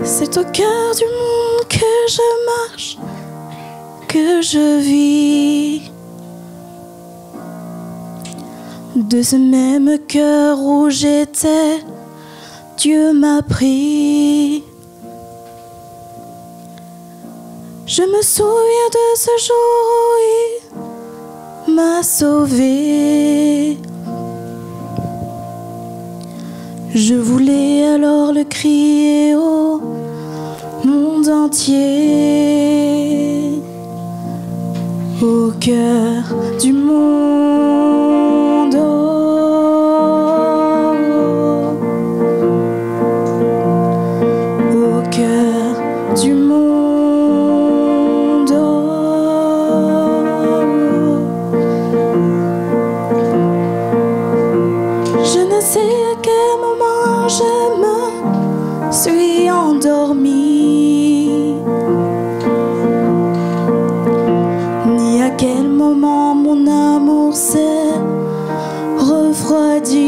C'est au cœur du monde que je marche, que je vis. De ce même cœur où j'étais, Dieu m'a pris. Je me souviens de ce jour où il m'a sauvé. Je voulais alors le crier au monde entier, au cœur du monde, au cœur du monde. Je ne sais à quel moment je me suis endormie, ni à quel moment mon amour s'est refroidi.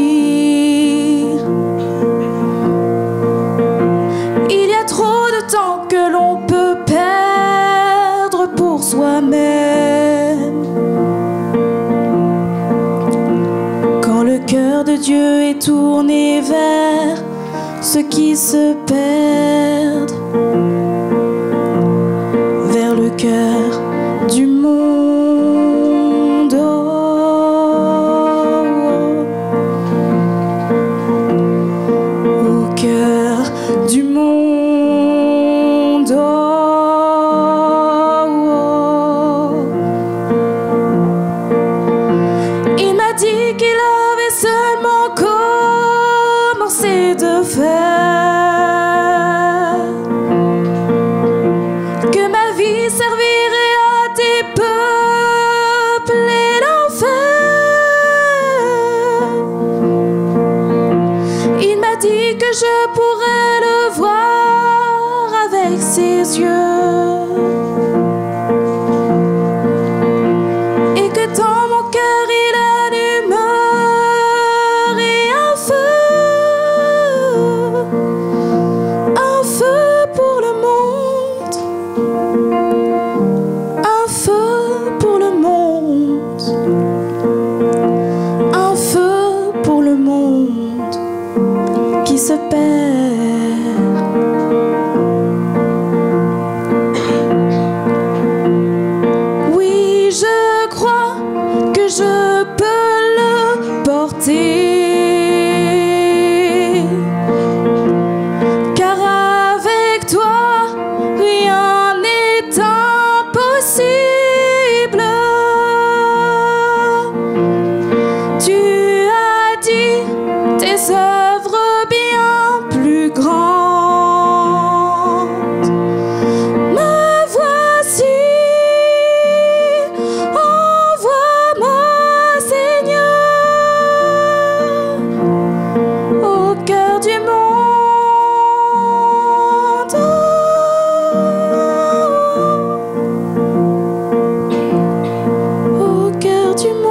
Il y a trop de temps que l'on peut perdre pour soi-même. Quand le cœur de Dieu est tourné vers ceux qui se perdent, vers le cœur du monde, au cœur du monde. Il m'a dit qu'il avait seulement commencé de faire, que ma vie servirait à dépeupler l'enfer. Il m'a dit que je pourrais le voir avec ses yeux, et que dans mon cœur il allumerait un feu pour le monde, un feu pour le monde, un feu pour le monde qui se perd. Oui, je crois que je peux le porter, car avec toi, rien n'est impossible. Tu as dit tes œuvres bien plus grandes. Me voici, envoie-moi, Seigneur, au cœur du monde, au cœur du monde.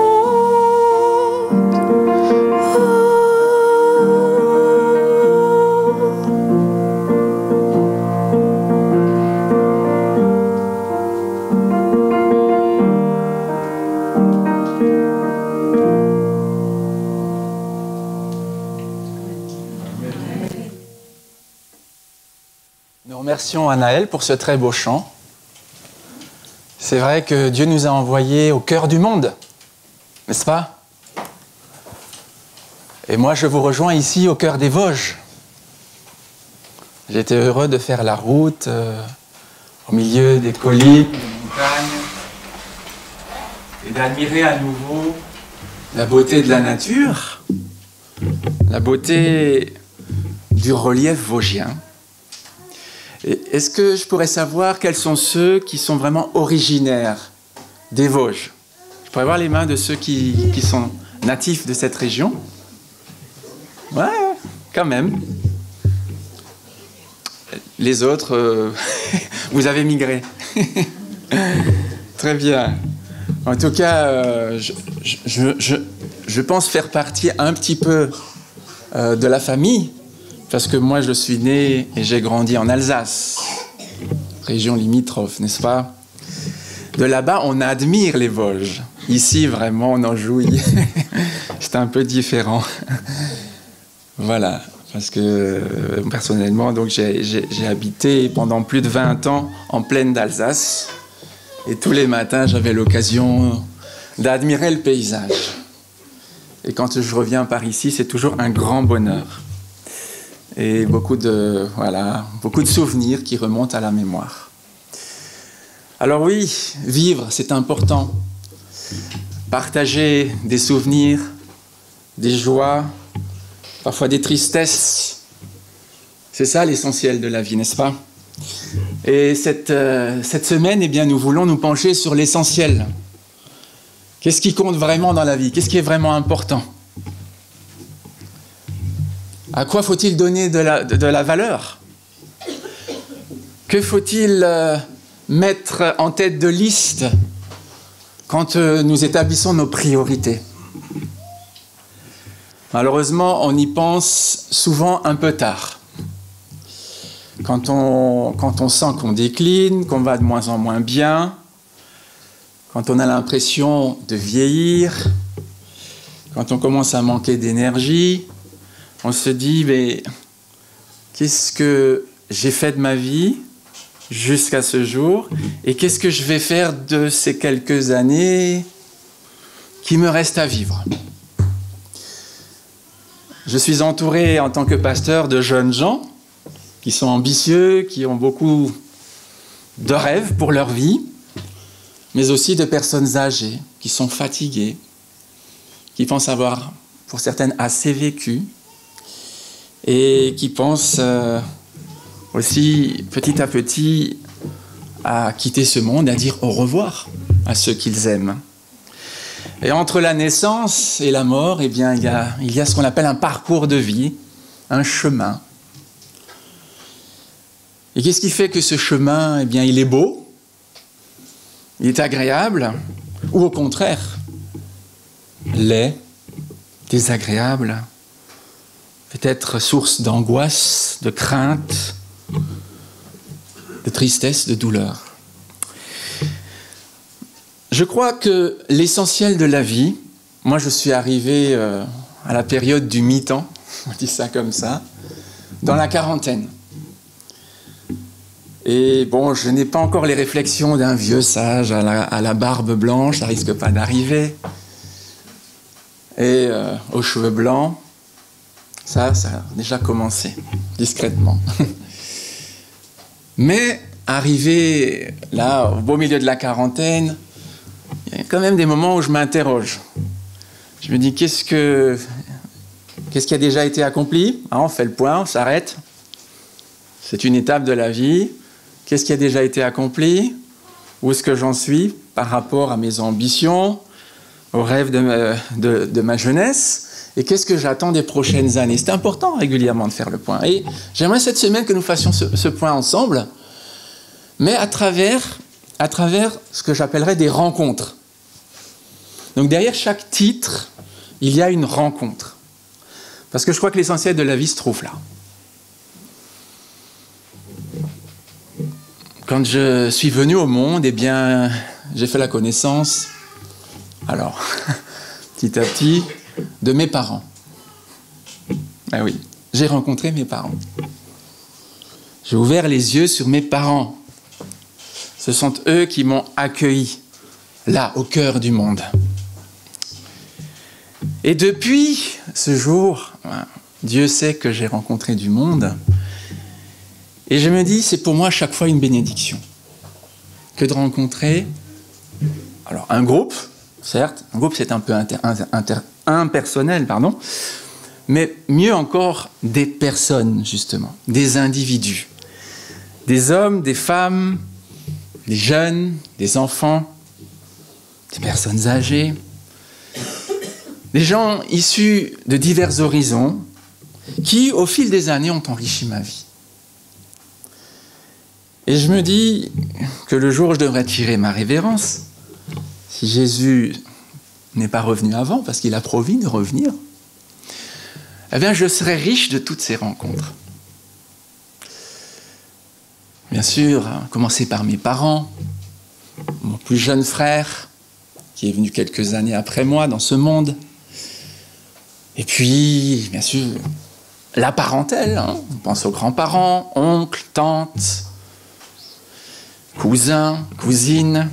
Nous remercions Anaël pour ce très beau chant. C'est vrai que Dieu nous a envoyés au cœur du monde, n'est-ce pas? Et moi, je vous rejoins ici au cœur des Vosges. J'ai été heureux de faire la route au milieu des collines, des montagnes, et d'admirer à nouveau la beauté de la nature, la beauté du relief vosgien. Est-ce que je pourrais savoir quels sont ceux qui sont vraiment originaires des Vosges? Je pourrais voir les mains de ceux qui sont natifs de cette région? Ouais, quand même. Les autres, vous avez migré. Très bien. En tout cas, je pense faire partie un petit peu de la famille, parce que moi je suis né et j'ai grandi en Alsace, région limitrophe, n'est-ce pas? De là-bas, on admire les Vosges. Ici, vraiment, on en jouit. C'est un peu différent. Voilà, parce que personnellement, donc, j'ai habité pendant plus de 20 ans en plaine d'Alsace. Et tous les matins, j'avais l'occasion d'admirer le paysage. Et quand je reviens par ici, c'est toujours un grand bonheur. Et beaucoup de souvenirs qui remontent à la mémoire. Alors oui, vivre, c'est important. Partager des souvenirs, des joies, parfois des tristesses. C'est ça l'essentiel de la vie, n'est-ce pas? Et cette semaine, eh bien, nous voulons nous pencher sur l'essentiel. Qu'est-ce qui compte vraiment dans la vie? Qu'est-ce qui est vraiment important? À quoi faut-il donner de la valeur? Que faut-il mettre en tête de liste quand nous établissons nos priorités? Malheureusement, on y pense souvent un peu tard. Quand on sent qu'on décline, qu'on va de moins en moins bien, quand on a l'impression de vieillir, quand on commence à manquer d'énergie, on se dit, mais qu'est-ce que j'ai fait de ma vie jusqu'à ce jour, et qu'est-ce que je vais faire de ces quelques années qui me restent à vivre? Je suis entouré en tant que pasteur de jeunes gens qui sont ambitieux, qui ont beaucoup de rêves pour leur vie, mais aussi de personnes âgées qui sont fatiguées, qui pensent avoir, pour certaines, assez vécu, et qui pensent aussi petit à petit à quitter ce monde, à dire au revoir à ceux qu'ils aiment. Et entre la naissance et la mort, eh bien, il y a ce qu'on appelle un parcours de vie, un chemin. Et qu'est-ce qui fait que ce chemin, eh bien, il est beau, il est agréable, ou au contraire, laid, désagréable, peut-être source d'angoisse, de crainte, de tristesse, de douleur. Je crois que l'essentiel de la vie, moi je suis arrivé à la période du mi-temps, on dit ça comme ça, dans la quarantaine. Et bon, je n'ai pas encore les réflexions d'un vieux sage à la barbe blanche, ça risque pas d'arriver. Et aux cheveux blancs, ça a déjà commencé, discrètement. Mais arrivé là, au beau milieu de la quarantaine, il y a quand même des moments où je m'interroge. Je me dis, qu'est-ce qui a déjà été accompli? On fait le point, on s'arrête. C'est une étape de la vie. Qu'est-ce qui a déjà été accompli? Où est-ce que j'en suis par rapport à mes ambitions, aux rêves de ma jeunesse? Et qu'est-ce que j'attends des prochaines années? C'est important régulièrement de faire le point. Et j'aimerais cette semaine que nous fassions ce point ensemble, mais à travers ce que j'appellerais des rencontres. Donc derrière chaque titre, il y a une rencontre. Parce que je crois que l'essentiel de la vie se trouve là. Quand je suis venu au monde, eh bien, j'ai fait la connaissance, alors, petit à petit, de mes parents. Ah oui, j'ai rencontré mes parents. J'ai ouvert les yeux sur mes parents. Ce sont eux qui m'ont accueilli, là, au cœur du monde. Et depuis ce jour, Dieu sait que j'ai rencontré du monde. Et je me dis, c'est pour moi chaque fois une bénédiction que de rencontrer alors un groupe, certes, un groupe c'est un peu impersonnel, mais mieux encore des personnes, justement, des individus, des hommes, des femmes, des jeunes, des enfants, des personnes âgées, des gens issus de divers horizons qui, au fil des années, ont enrichi ma vie. Et je me dis que le jour où je devrais tirer ma révérence, si Jésus n'est pas revenu avant, parce qu'il a promis de revenir, eh bien je serai riche de toutes ces rencontres. Bien sûr, commencer par mes parents, mon plus jeune frère, qui est venu quelques années après moi dans ce monde. Et puis, bien sûr, la parentèle. On pense aux grands-parents, oncles, tantes, cousins, cousines,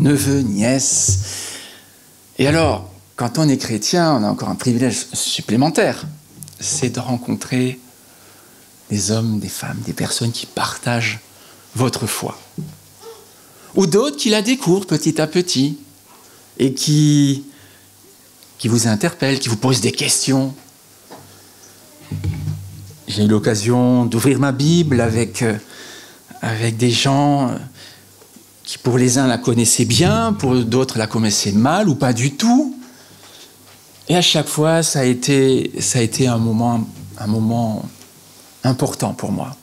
neveux, nièces. Et alors, quand on est chrétien, on a encore un privilège supplémentaire. C'est de rencontrer des hommes, des femmes, des personnes qui partagent votre foi. Ou d'autres qui la découvrent petit à petit et qui vous interpellent, qui vous posent des questions. J'ai eu l'occasion d'ouvrir ma Bible avec des gens qui pour les uns la connaissaient bien, pour d'autres la connaissaient mal ou pas du tout. Et à chaque fois, ça a été un moment important pour moi.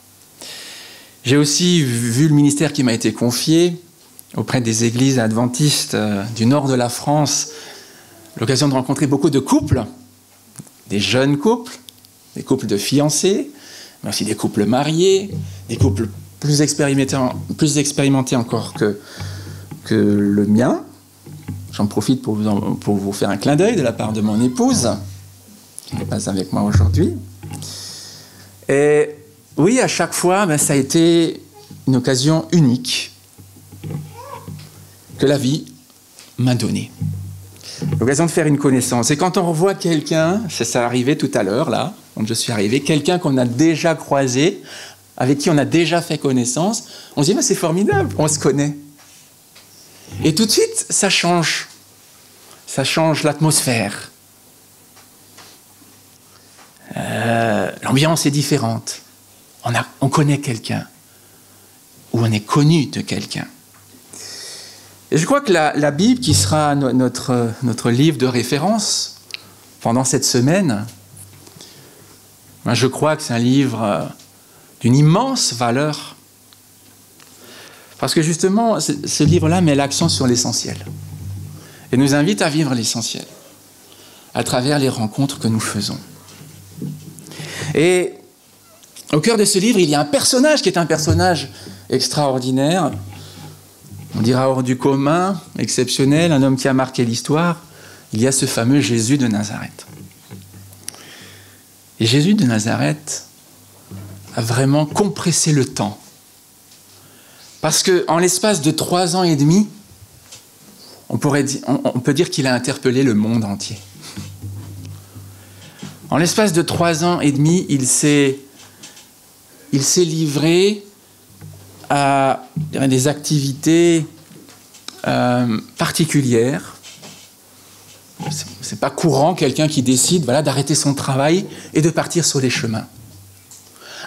J'ai aussi vu le ministère qui m'a été confié auprès des églises adventistes du nord de la France, l'occasion de rencontrer beaucoup de couples, des jeunes couples, des couples de fiancés, mais aussi des couples mariés, des couples plus expérimentés encore que le mien. J'en profite pour vous faire un clin d'œil de la part de mon épouse, qui n'est pas avec moi aujourd'hui. Et oui, à chaque fois, ça a été une occasion unique que la vie m'a donnée. L'occasion de faire une connaissance. Et quand on revoit quelqu'un, ça arrivait tout à l'heure, là, quand je suis arrivé, quelqu'un qu'on a déjà croisé, avec qui on a déjà fait connaissance, on se dit, c'est formidable, on se connaît. Et tout de suite, ça change l'atmosphère. L'ambiance est différente. On connaît quelqu'un, ou on est connu de quelqu'un. Et je crois que la Bible, qui sera notre livre de référence pendant cette semaine, je crois que c'est un livre d'une immense valeur. Parce que justement, ce livre-là met l'accent sur l'essentiel. Et nous invite à vivre l'essentiel, à travers les rencontres que nous faisons. Et au cœur de ce livre, il y a un personnage qui est un personnage extraordinaire, on dira hors du commun, exceptionnel, un homme qui a marqué l'histoire. Il y a ce fameux Jésus de Nazareth. Et Jésus de Nazareth a vraiment compressé le temps. Parce qu'en l'espace de 3 ans et demi, on peut dire qu'il a interpellé le monde entier. En l'espace de 3 ans et demi, il s'est livré à des activités particulières. C'est pas courant quelqu'un qui décide d'arrêter son travail et de partir sur les chemins,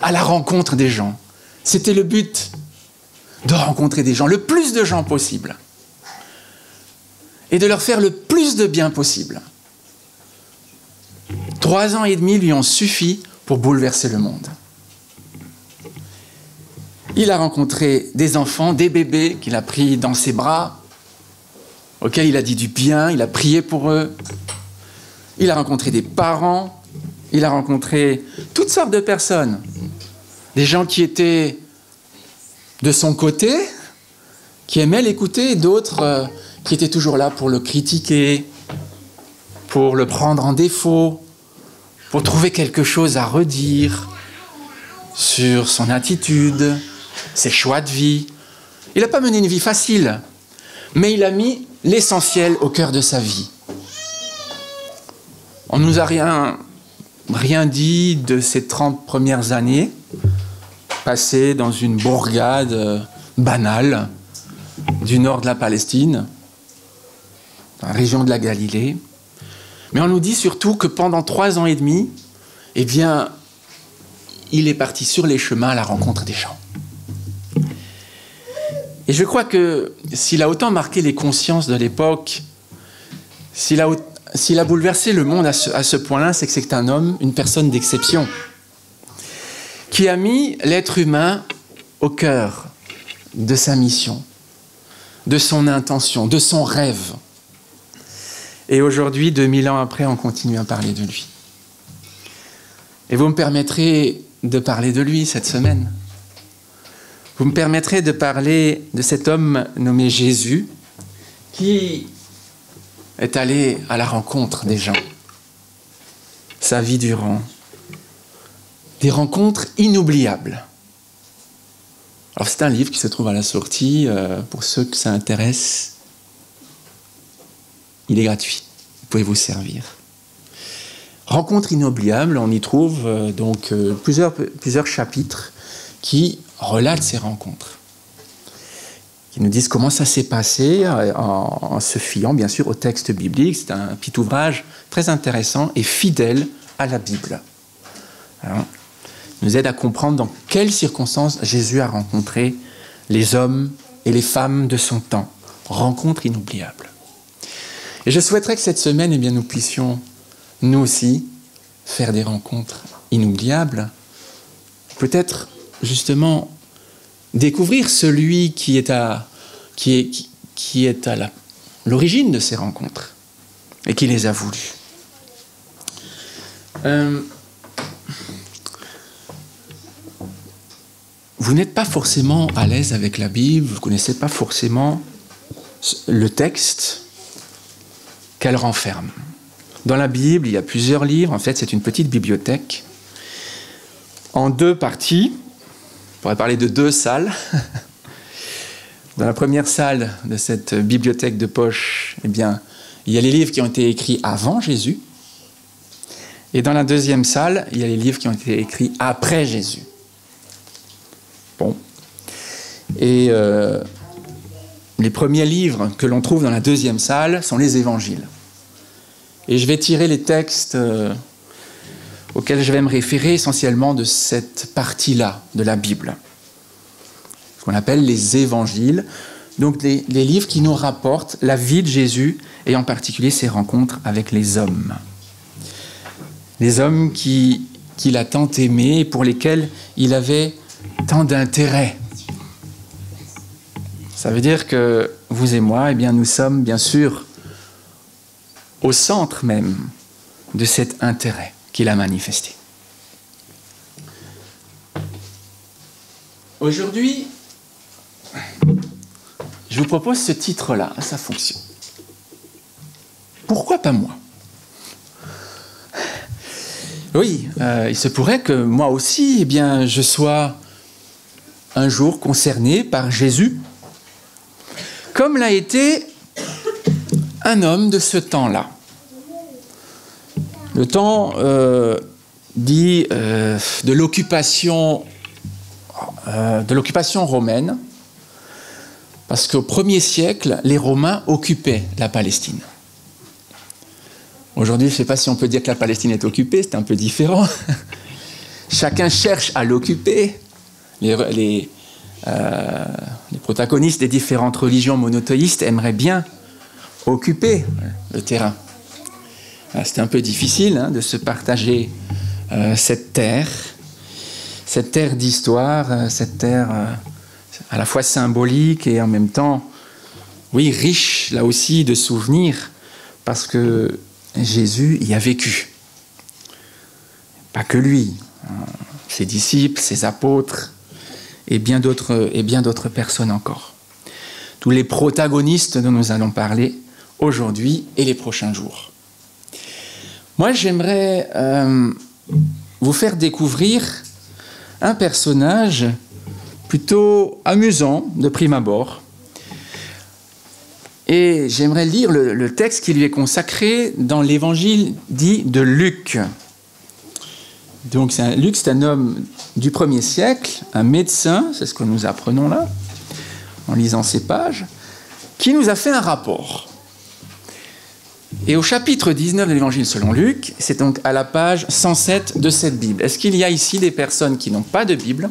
à la rencontre des gens. C'était le but, de rencontrer des gens, le plus de gens possible, et de leur faire le plus de bien possible. 3 ans et demi lui ont suffi pour bouleverser le monde. Il a rencontré des enfants, des bébés qu'il a pris dans ses bras, auxquels il a dit du bien, il a prié pour eux. Il a rencontré des parents, il a rencontré toutes sortes de personnes. Des gens qui étaient de son côté, qui aimaient l'écouter, et d'autres qui étaient toujours là pour le critiquer, pour le prendre en défaut, pour trouver quelque chose à redire sur son attitude, ses choix de vie. Il n'a pas mené une vie facile, mais il a mis l'essentiel au cœur de sa vie. On ne nous a rien dit de ces 30 premières années, passées dans une bourgade banale du nord de la Palestine, dans la région de la Galilée. Mais on nous dit surtout que pendant 3 ans et demi, il est parti sur les chemins à la rencontre des gens. Et je crois que s'il a autant marqué les consciences de l'époque, s'il a bouleversé le monde à ce point-là, c'est que c'est un homme, une personne d'exception, qui a mis l'être humain au cœur de sa mission, de son intention, de son rêve. Et aujourd'hui, 2000 ans après, on continue à parler de lui. Et vous me permettrez de parler de lui cette semaine. vous me permettrez de parler de cet homme nommé Jésus qui est allé à la rencontre des gens, sa vie durant. Des rencontres inoubliables. Alors c'est un livre qui se trouve à la sortie, pour ceux que ça intéresse. Il est gratuit, vous pouvez vous servir. Rencontres inoubliables, on y trouve plusieurs chapitres qui relatent ces rencontres, qui nous disent comment ça s'est passé en se fiant bien sûr au texte biblique. C'est un petit ouvrage très intéressant et fidèle à la Bible. Alors, il nous aide à comprendre dans quelles circonstances Jésus a rencontré les hommes et les femmes de son temps. Rencontres inoubliables. Et je souhaiterais que cette semaine, nous puissions, nous aussi, faire des rencontres inoubliables. Peut-être, justement, découvrir celui qui est à l'origine de ces rencontres et qui les a voulues. Vous n'êtes pas forcément à l'aise avec la Bible, vous ne connaissez pas forcément le texte qu'elle renferme. Dans la Bible, il y a plusieurs livres. En fait, c'est une petite bibliothèque en 2 parties. On pourrait parler de 2 salles. Dans la première salle de cette bibliothèque de poche, il y a les livres qui ont été écrits avant Jésus. Et dans la deuxième salle, il y a les livres qui ont été écrits après Jésus. Bon. Et les premiers livres que l'on trouve dans la deuxième salle sont les évangiles. Et je vais tirer les textes auxquels je vais me référer essentiellement de cette partie-là de la Bible, ce qu'on appelle les évangiles, donc les livres qui nous rapportent la vie de Jésus et en particulier ses rencontres avec les hommes. Les hommes qu'il a tant aimés et pour lesquels il avait tant d'intérêt. Ça veut dire que vous et moi, nous sommes bien sûr au centre même de cet intérêt qu'il a manifesté. Aujourd'hui, je vous propose ce titre-là à sa fonction. Pourquoi pas moi ? Oui, il se pourrait que moi aussi, je sois un jour concerné par Jésus, comme l'a été un homme de ce temps-là. Le temps dit de l'occupation romaine, parce qu'au 1er siècle, les Romains occupaient la Palestine. Aujourd'hui, je ne sais pas si on peut dire que la Palestine est occupée, c'est un peu différent. Chacun cherche à l'occuper. Les protagonistes des différentes religions monothéistes aimeraient bien occuper le terrain. C'est un peu difficile de se partager cette terre d'histoire, cette terre à la fois symbolique et en même temps, oui, riche là aussi de souvenirs, parce que Jésus y a vécu. Pas que lui, ses disciples, ses apôtres et bien d'autres personnes encore. Tous les protagonistes dont nous allons parler aujourd'hui et les prochains jours. Moi, j'aimerais vous faire découvrir un personnage plutôt amusant de prime abord. Et j'aimerais lire le texte qui lui est consacré dans l'évangile dit de Luc. Donc Luc, c'est un homme du 1er siècle, un médecin, c'est ce que nous apprenons là, en lisant ces pages, qui nous a fait un rapport. Et au chapitre 19 de l'évangile selon Luc, c'est donc à la page 107 de cette Bible. Est-ce qu'il y a ici des personnes qui n'ont pas de Bible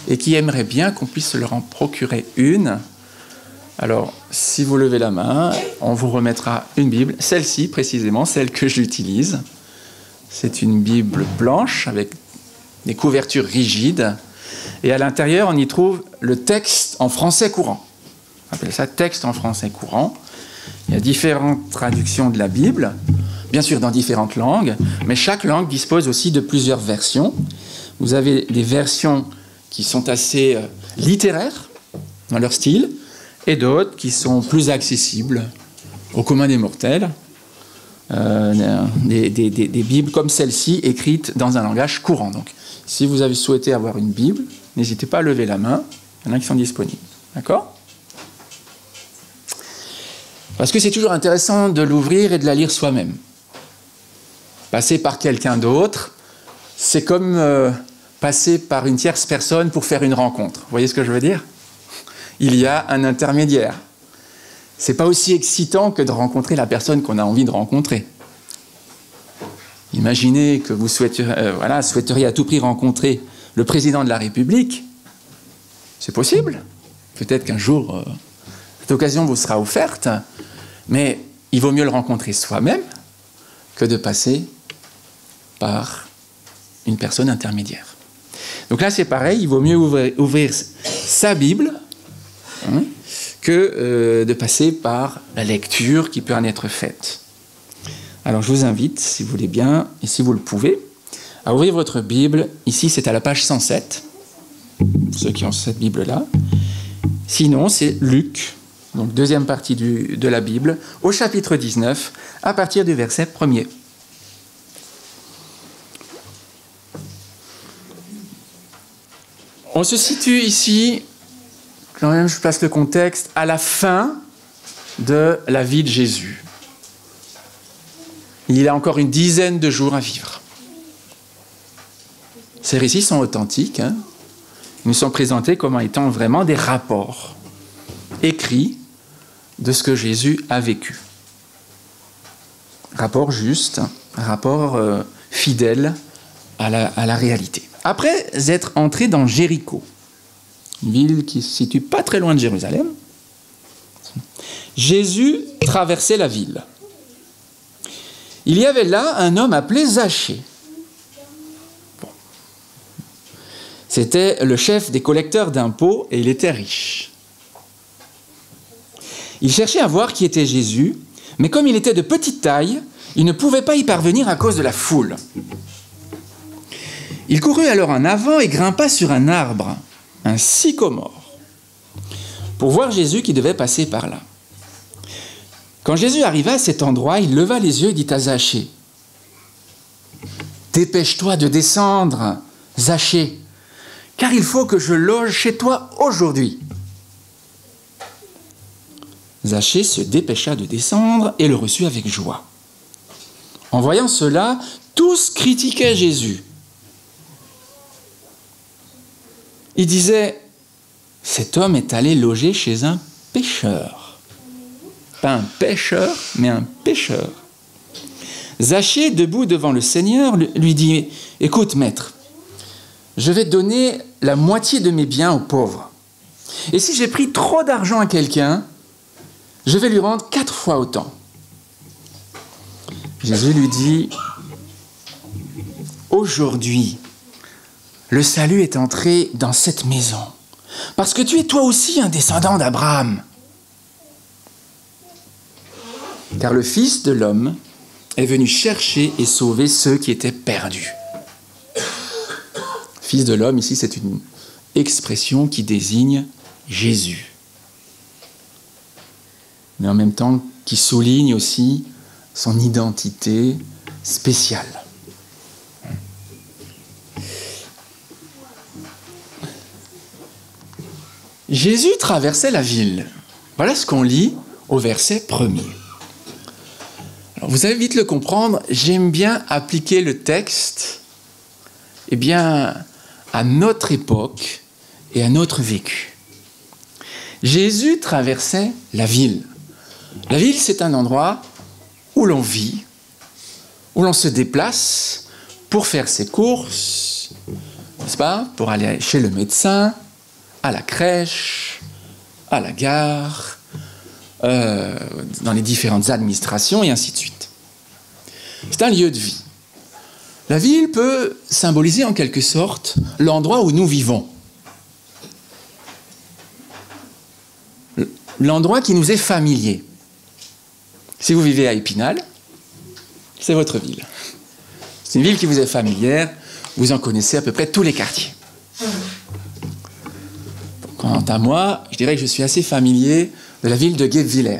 et qui aimeraient bien qu'on puisse leur en procurer une ? Alors, si vous levez la main, on vous remettra une Bible, celle-ci précisément, celle que j'utilise. C'est une Bible blanche avec des couvertures rigides. Et à l'intérieur, on y trouve le texte en français courant. On appelle ça texte en français courant. Il y a différentes traductions de la Bible, bien sûr dans différentes langues, mais chaque langue dispose aussi de plusieurs versions. Vous avez des versions qui sont assez littéraires dans leur style, et d'autres qui sont plus accessibles au commun des mortels, des Bibles comme celle-ci, écrites dans un langage courant. Donc, si vous avez souhaité avoir une Bible, n'hésitez pas à lever la main, il y en a qui sont disponibles. D'accord ? Parce que c'est toujours intéressant de l'ouvrir et de la lire soi-même. Passer par quelqu'un d'autre, c'est comme passer par une tierce personne pour faire une rencontre. Vous voyez ce que je veux dire ? Il y a un intermédiaire. C'est pas aussi excitant que de rencontrer la personne qu'on a envie de rencontrer. Imaginez que vous souhaiteriez à tout prix rencontrer le président de la République. C'est possible. Peut-être qu'un jour, cette occasion vous sera offerte, mais il vaut mieux le rencontrer soi-même que de passer par une personne intermédiaire. Donc là, c'est pareil, il vaut mieux ouvrir sa Bible que de passer par la lecture qui peut en être faite. Alors, je vous invite, si vous voulez bien, et si vous le pouvez, à ouvrir votre Bible. Ici, c'est à la page 107, pour ceux qui ont cette Bible-là. Sinon, c'est Luc, donc deuxième partie de la Bible, au chapitre 19, à partir du verset 1er. On se situe ici, quand même je place le contexte, à la fin de la vie de Jésus. Il a encore une dizaine de jours à vivre. Ces récits sont authentiques, hein. Ils nous sont présentés comme étant vraiment des rapports écrits de ce que Jésus a vécu. Rapport juste, rapport fidèle à la réalité. Après être entré dans Jéricho, une ville qui se situe pas très loin de Jérusalem, Jésus traversait la ville. Il y avait là un homme appelé Zachée. Bon. C'était le chef des collecteurs d'impôts et il était riche. Il cherchait à voir qui était Jésus, mais comme il était de petite taille, il ne pouvait pas y parvenir à cause de la foule. Il courut alors en avant et grimpa sur un arbre, un sycomore, pour voir Jésus qui devait passer par là. Quand Jésus arriva à cet endroit, il leva les yeux et dit à Zachée, « Dépêche-toi de descendre, Zachée, car il faut que je loge chez toi aujourd'hui. » Zachée se dépêcha de descendre et le reçut avec joie. En voyant cela, tous critiquaient Jésus. Ils disaient, « Cet homme est allé loger chez un pécheur. » Pas un pêcheur, mais un pécheur. Zachée, debout devant le Seigneur, lui dit, « Écoute, maître, je vais donner la moitié de mes biens aux pauvres. Et si j'ai pris trop d'argent à quelqu'un, je vais lui rendre 4 fois autant. » Jésus lui dit, « Aujourd'hui, le salut est entré dans cette maison, parce que tu es toi aussi un descendant d'Abraham. Car le Fils de l'homme est venu chercher et sauver ceux qui étaient perdus. » Fils de l'homme, ici, c'est une expression qui désigne Jésus. Mais en même temps, qui souligne aussi son identité spéciale. Jésus traversait la ville. Voilà ce qu'on lit au verset 1er. Alors, vous allez vite le comprendre, j'aime bien appliquer le texte à notre époque et à notre vécu. Jésus traversait la ville. La ville, c'est un endroit où l'on vit, où l'on se déplace pour faire ses courses, n'est-ce pas? Pour aller chez le médecin, à la crèche, à la gare, dans les différentes administrations et ainsi de suite. C'est un lieu de vie. La ville peut symboliser en quelque sorte l'endroit où nous vivons. L'endroit qui nous est familier. Si vous vivez à Épinal, c'est votre ville. C'est une ville qui vous est familière, vous en connaissez à peu près tous les quartiers. Quant à moi, je dirais que je suis assez familier de la ville de Guebwiller.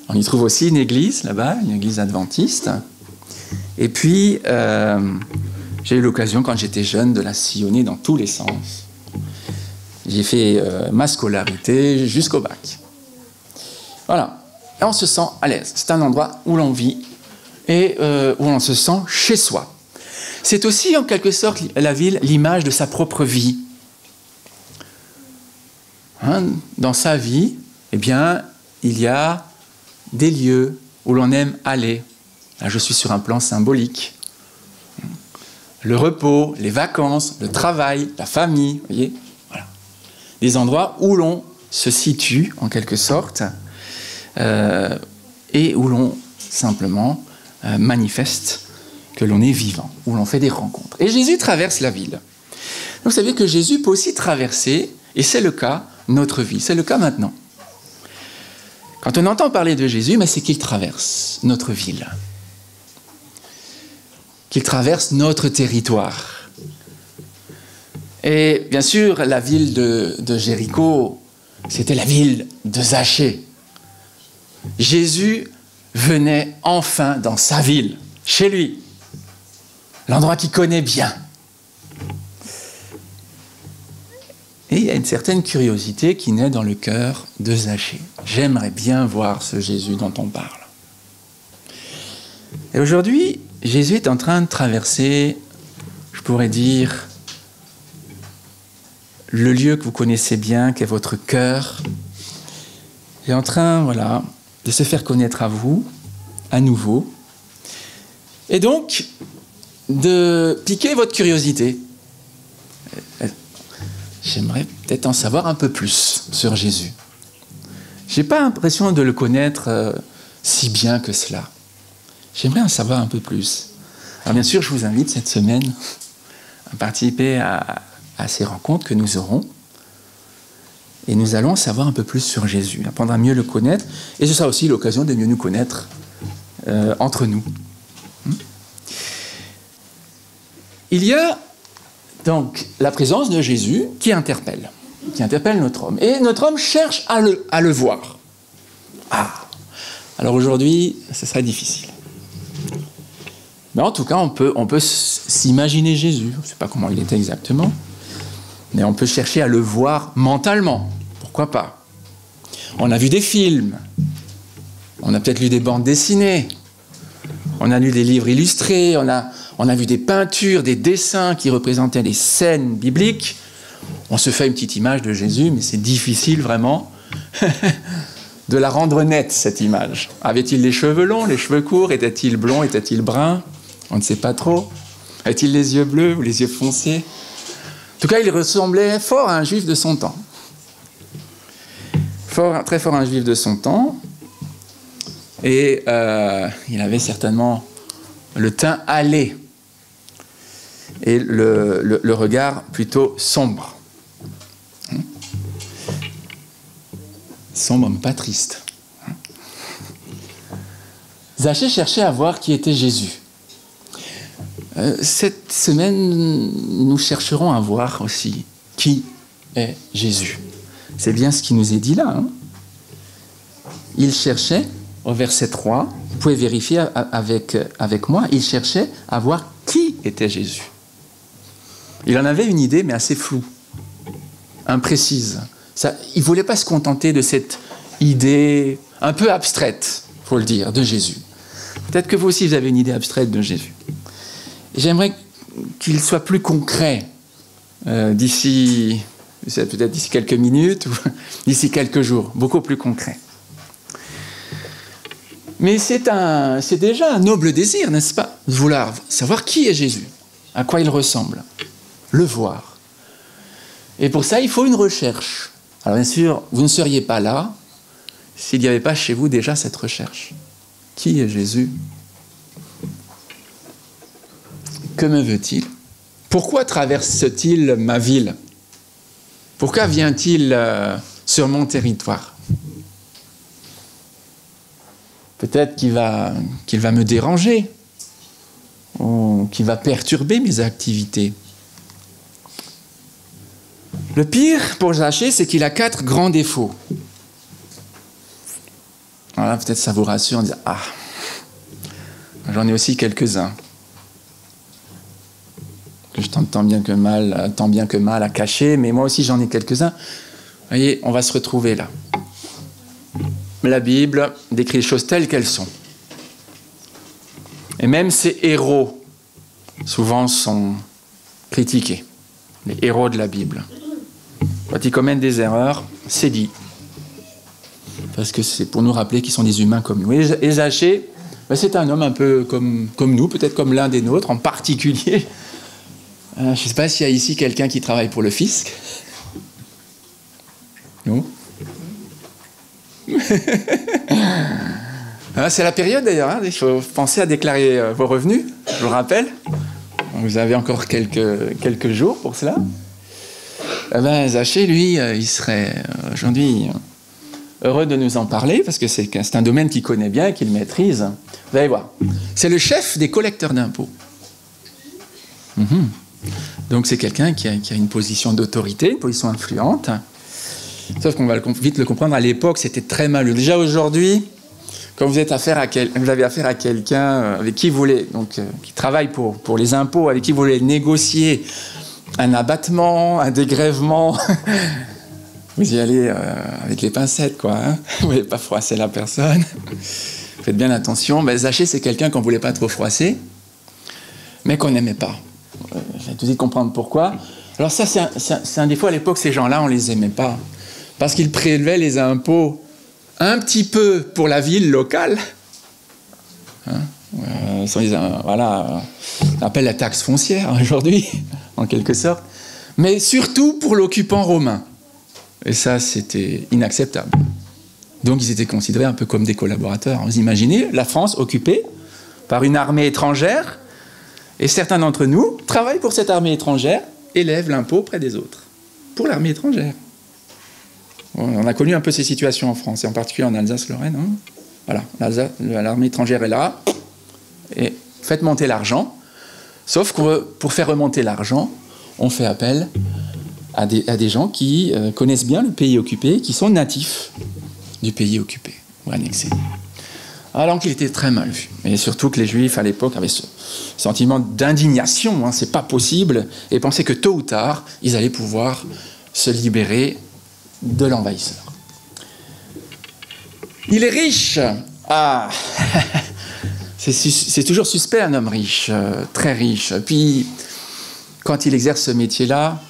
On y trouve aussi une église là-bas, une église adventiste. Et puis, j'ai eu l'occasion, quand j'étais jeune, de la sillonner dans tous les sens. J'ai fait ma scolarité jusqu'au bac. Voilà. Et on se sent à l'aise. C'est un endroit où l'on vit et où on se sent chez soi. C'est aussi, en quelque sorte, la ville, l'image de sa propre vie. Hein, dans sa vie, eh bien, il y a des lieux où l'on aime aller. Là, je suis sur un plan symbolique. Le repos, les vacances, le travail, la famille, vous voyez, voilà. Des endroits où l'on se situe, en quelque sorte, et où l'on, simplement, manifeste que l'on est vivant, où l'on fait des rencontres. Et Jésus traverse la ville. Vous savez que Jésus peut aussi traverser, et c'est le cas, notre vie. C'est le cas maintenant. Quand on entend parler de Jésus, mais c'est qu'il traverse notre ville. Qu'il traverse notre territoire. Et bien sûr, la ville de Jéricho, c'était la ville de Zachée. Jésus venait enfin dans sa ville, chez lui, l'endroit qu'il connaît bien. Et il y a une certaine curiosité qui naît dans le cœur de Zachée. J'aimerais bien voir ce Jésus dont on parle. Et aujourd'hui, Jésus est en train de traverser, je pourrais dire, le lieu que vous connaissez bien, qui est votre cœur. Il est en train, voilà, de se faire connaître à vous, à nouveau. Et donc, de piquer votre curiosité. J'aimerais peut-être en savoir un peu plus sur Jésus. Je n'ai pas l'impression de le connaître si bien que cela. J'aimerais en savoir un peu plus. Alors bien sûr, je vous invite cette semaine à participer à ces rencontres que nous aurons. Et nous allons savoir un peu plus sur Jésus, apprendre à mieux le connaître. Et ce sera aussi l'occasion de mieux nous connaître entre nous. Il y a donc la présence de Jésus qui interpelle notre homme. Et notre homme cherche à le voir. Ah, alors aujourd'hui, ce serait difficile. Mais en tout cas, on peut s'imaginer Jésus. Je ne sais pas comment il était exactement. Mais on peut chercher à le voir mentalement. Pourquoi pas? On a vu des films. On a peut-être lu des bandes dessinées. On a lu des livres illustrés. On a vu des peintures, des dessins qui représentaient des scènes bibliques. On se fait une petite image de Jésus, mais c'est difficile vraiment de la rendre nette, cette image. Avait-il les cheveux longs, les cheveux courts? Était-il blond? Était-il brun? On ne sait pas trop. Avait-il les yeux bleus ou les yeux foncés? En tout cas, il ressemblait fort à un juif de son temps. Très fort à un juif de son temps. Et il avait certainement le teint hâlé et le regard plutôt sombre. Sombre, mais pas triste. Zachée cherchait à voir qui était Jésus. Cette semaine, nous chercherons à voir aussi qui est Jésus. C'est bien ce qui nous est dit là. Hein. Il cherchait, au verset 3, vous pouvez vérifier avec moi, il cherchait à voir qui était Jésus. Il en avait une idée, mais assez floue, imprécise. Il ne voulait pas se contenter de cette idée un peu abstraite, il faut le dire, de Jésus. Peut-être que vous aussi, vous avez une idée abstraite de Jésus. J'aimerais qu'il soit plus concret d'ici quelques minutes ou d'ici quelques jours, beaucoup plus concret. Mais c'est déjà un noble désir, n'est-ce pas? De vouloir savoir qui est Jésus, à quoi il ressemble, le voir. Et pour ça, il faut une recherche. Alors bien sûr, vous ne seriez pas là s'il n'y avait pas chez vous déjà cette recherche. Qui est Jésus? Que me veut-il? Pourquoi traverse-t-il ma ville? Pourquoi vient-il sur mon territoire? Peut-être qu'il va me déranger ou qu'il va perturber mes activités. Le pire pour Zachée, c'est qu'il a 4 grands défauts. Voilà, peut-être ça vous rassure en disant « Ah, j'en ai aussi quelques-uns. » Que je tente tant bien que mal à cacher, mais moi aussi j'en ai quelques-uns. Vous voyez, on va se retrouver là. La Bible décrit les choses telles qu'elles sont. Et même ces héros, souvent, sont critiqués. Les héros de la Bible. Quand ils commettent des erreurs, c'est dit. Parce que c'est pour nous rappeler qu'ils sont des humains comme nous. Et Zachée, c'est un homme un peu comme nous, peut-être comme l'un des nôtres, en particulier. Je ne sais pas s'il y a ici quelqu'un qui travaille pour le fisc. Non. C'est la période d'ailleurs, hein. Il faut penser à déclarer vos revenus, je vous rappelle. Vous avez encore quelques jours pour cela. Zachée, lui, il serait aujourd'hui heureux de nous en parler, parce que c'est un domaine qu'il connaît bien, qu'il maîtrise. Vous allez voir. C'est le chef des collecteurs d'impôts. Donc c'est quelqu'un qui a une position d'autorité, une position influente. Sauf qu'on va vite le comprendre, à l'époque, c'était très mal vu. Déjà aujourd'hui, quand vous avez affaire à quelqu'un avec qui vous voulez, donc qui travaille pour les impôts, avec qui vous voulez négocier un abattement, un dégrèvement, vous y allez avec les pincettes, quoi. Hein, vous ne voulez pas froisser la personne. Faites bien attention. Zachée, c'est quelqu'un qu'on ne voulait pas trop froisser, mais qu'on n'aimait pas. Je vais tout de suite comprendre pourquoi. Alors ça, c'est un défaut. À l'époque, ces gens-là, on ne les aimait pas. Parce qu'ils prélevaient les impôts un petit peu pour la ville locale. Hein, voilà, on appelle la taxe foncière aujourd'hui, en quelque sorte. Mais surtout pour l'occupant romain. Et ça, c'était inacceptable. Donc, ils étaient considérés un peu comme des collaborateurs. Vous imaginez la France occupée par une armée étrangère, et certains d'entre nous travaillent pour cette armée étrangère, élèvent l'impôt près des autres, pour l'armée étrangère. On a connu un peu ces situations en France, et en particulier en Alsace-Lorraine. Hein. Voilà, l'armée étrangère est là, et faites monter l'argent. Sauf que pour faire remonter l'argent, on fait appel à des gens qui connaissent bien le pays occupé, qui sont natifs du pays occupé ou annexé. Alors qu'il était très mal vu. Et surtout que les Juifs, à l'époque, avaient ce sentiment d'indignation. Hein, c'est pas possible. Et pensaient que tôt ou tard, ils allaient pouvoir se libérer de l'envahisseur. Il est riche. Ah, c'est toujours suspect, un homme riche, très riche. Puis, quand il exerce ce métier-là,